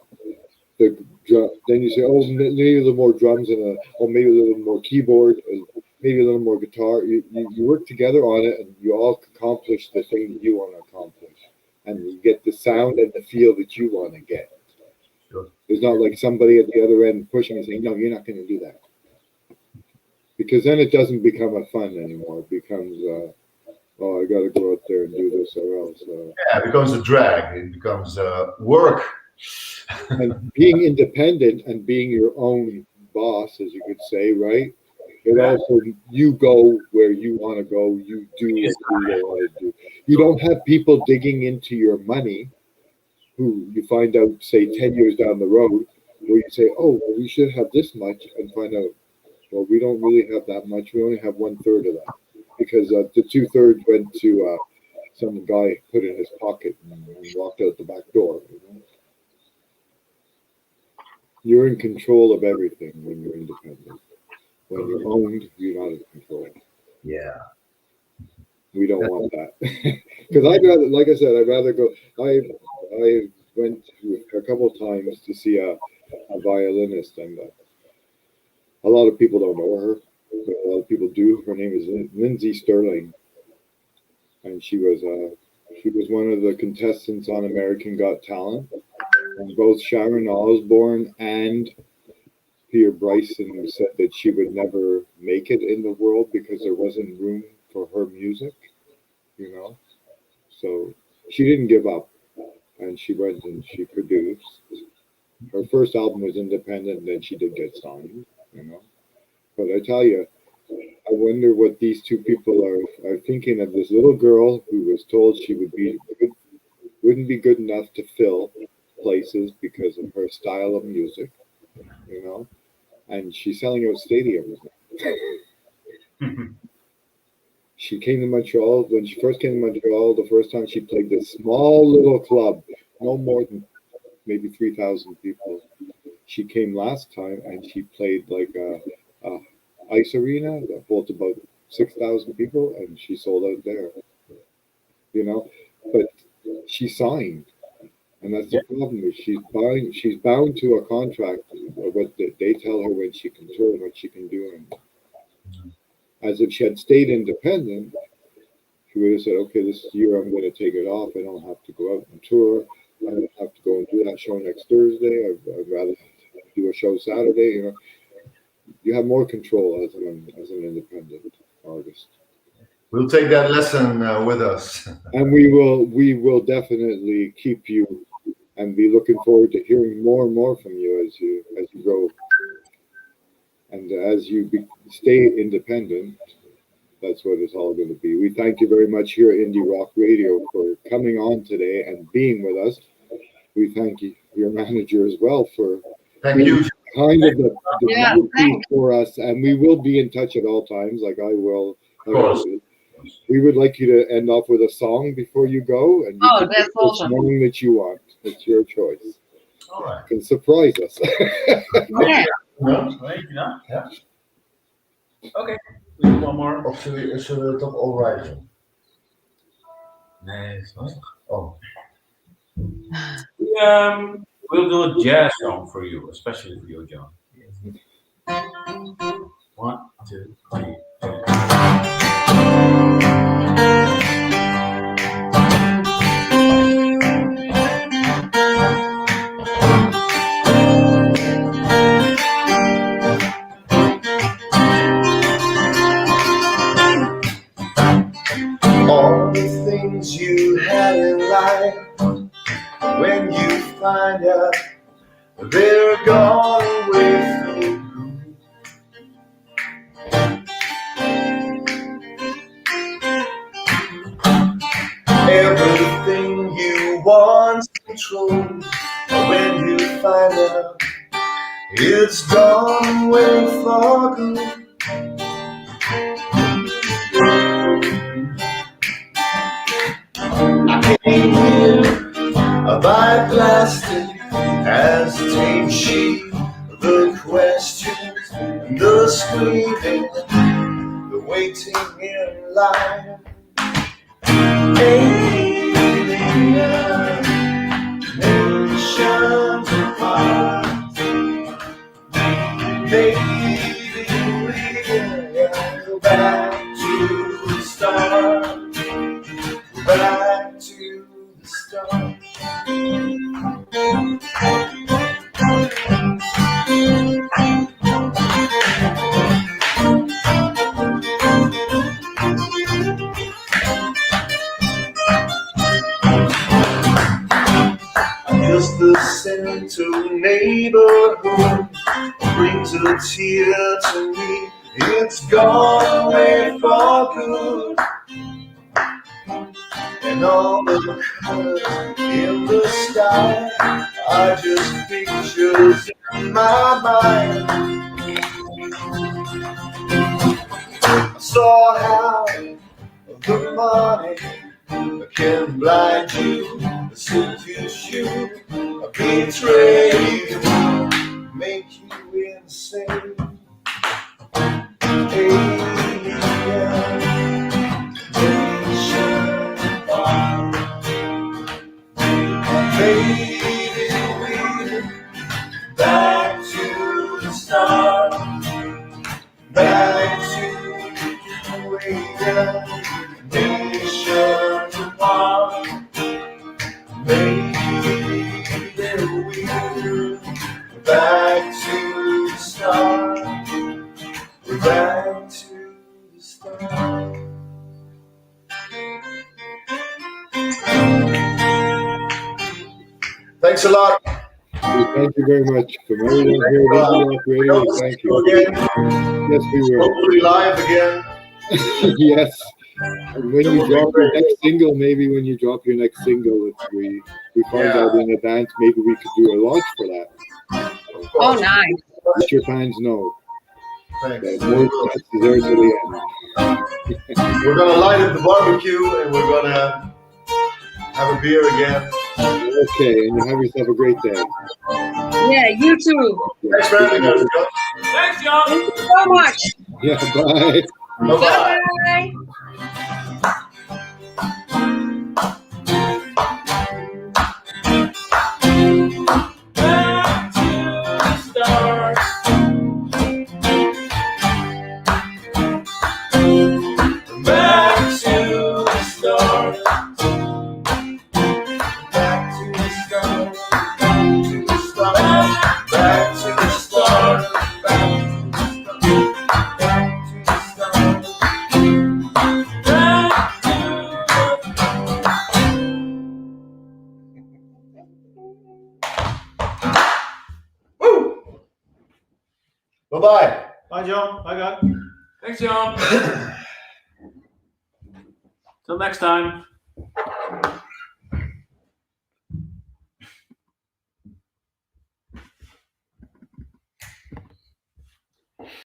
S1: the drum. Then you say, oh, maybe a little more drums and maybe a little more keyboard, and maybe a little more guitar. You work together on it, and you all accomplish the thing that you want to accomplish, and you get the sound and the feel that you want to get.
S2: Sure.
S1: It's not like somebody at the other end pushing and saying, no, you're not going to do that. Because then it doesn't become a fun anymore. It becomes, oh, I got to go out there and do this or else.
S2: Yeah, it becomes a drag. It becomes work.
S1: And being independent and being your own boss, as you could say, right? It also, you go where you want to go. You do what you want to do. You don't have people digging into your money who you find out, say, 10 years down the road, where you say, oh, well, we should have this much, and find out, well, we don't really have that much. We only have 1/3 of that. Because the 2/3 went to some guy put in his pocket and walked out the back door. You know? You're in control of everything when you're independent. When you're owned, you're not in control.
S2: Yeah.
S1: We don't want that. Because I'd rather, like I said, I'd rather go. I went a couple of times to see a violinist, and a lot of people don't know her, but a lot of people do. Her name is Lindsay Sterling, and she was one of the contestants on American Got Talent, and both Sharon Osbourne and Peter Bryson said that she would never make it in the world because there wasn't room for her music, you know. So she didn't give up, and she went and she produced. Her first album was independent, and then she did get signed, you know. But I tell you, I wonder what these two people are thinking of this little girl who was told she wouldn't be good enough to fill places because of her style of music, you know, and she's selling out stadiums. She came to Montreal. When she first came to Montreal, the first time she played this small little club, no more than maybe 3,000 people. She came last time and she played like a ice arena that holds about 6,000 people, and she sold out there. You know, but she signed, and that's the problem. Is she's bound to a contract of what they tell her when she can tour and what she can do. And as if she had stayed independent, she would have said, okay, this year I'm going to take it off. I don't have to go out and tour. I don't have to go and do that show next Thursday. I'd rather do a show Saturday. You know, you have more control as an independent artist.
S2: We'll take that lesson with us.
S1: And we will definitely keep you and be looking forward to hearing more and more from you as you grow. And as you stay independent, that's what it's all going to be. We thank you very much here at Indie Rock Radio for coming on today and being with us. We thank you, your manager as well, for
S2: Thank you.
S1: kind of the
S6: thanks.
S1: for us. And we will be in touch at all times, like I will.
S2: Of course.
S1: We would like you to end off with a song before you go. And you
S6: That's awesome.
S1: Song that you want. It's your choice.
S2: All right.
S1: You can surprise us.
S6: Okay.
S3: Yeah. Okay. We do one more.
S2: Of zullen we het toch all right doen?
S3: Nee, it's not.
S2: Oh.
S3: We'll do a jazz song for you, especially for you, John. 1, 2, 3, 4.
S2: All the things you had in life, when you find out they're gone with the everything you once controlled, when you find out it's gone way for good. I came here by plastic as a tape sheet, the questions, the screaming, the waiting in line. Nations apart, maybe we'll go back to the start, back to the start. Just the center neighborhood brings a tear to me. It's gone away for good. And all the colors in the sky are just pictures in my mind. I saw how the money can blind you, seduce you, betray you, make you insane. Alien nation apart. Maybe we're back to the start, back to the way nations apart. Maybe we're back to the start. We're back to the start. Thanks a lot.
S1: Thank you very much. From everyone here at Indie Rock Radio, thank you.
S2: Again.
S1: Yes, we will.
S2: Hopefully live again.
S1: Yes. And when you drop your next single, maybe when you drop your next single, we find out in advance, maybe we could do a launch for that.
S6: Oh, nice.
S1: Let your fans know.
S2: Thanks.
S1: Morgendust is there to the end.
S2: We're gonna light up the barbecue and we're gonna have a beer again.
S1: Okay, and you have yourself a great day.
S6: Yeah, you too.
S2: Thanks for having us.
S3: Thanks, John.
S6: Thank you so much.
S1: Yeah, bye.
S2: Bye-bye.
S6: Bye.
S3: Back to the start. Back to the start.
S2: Back to the start. Back to the start. Back to the start. Bye-bye.
S4: Bye, John. Bye, guys.
S3: Thanks, John. Till next time.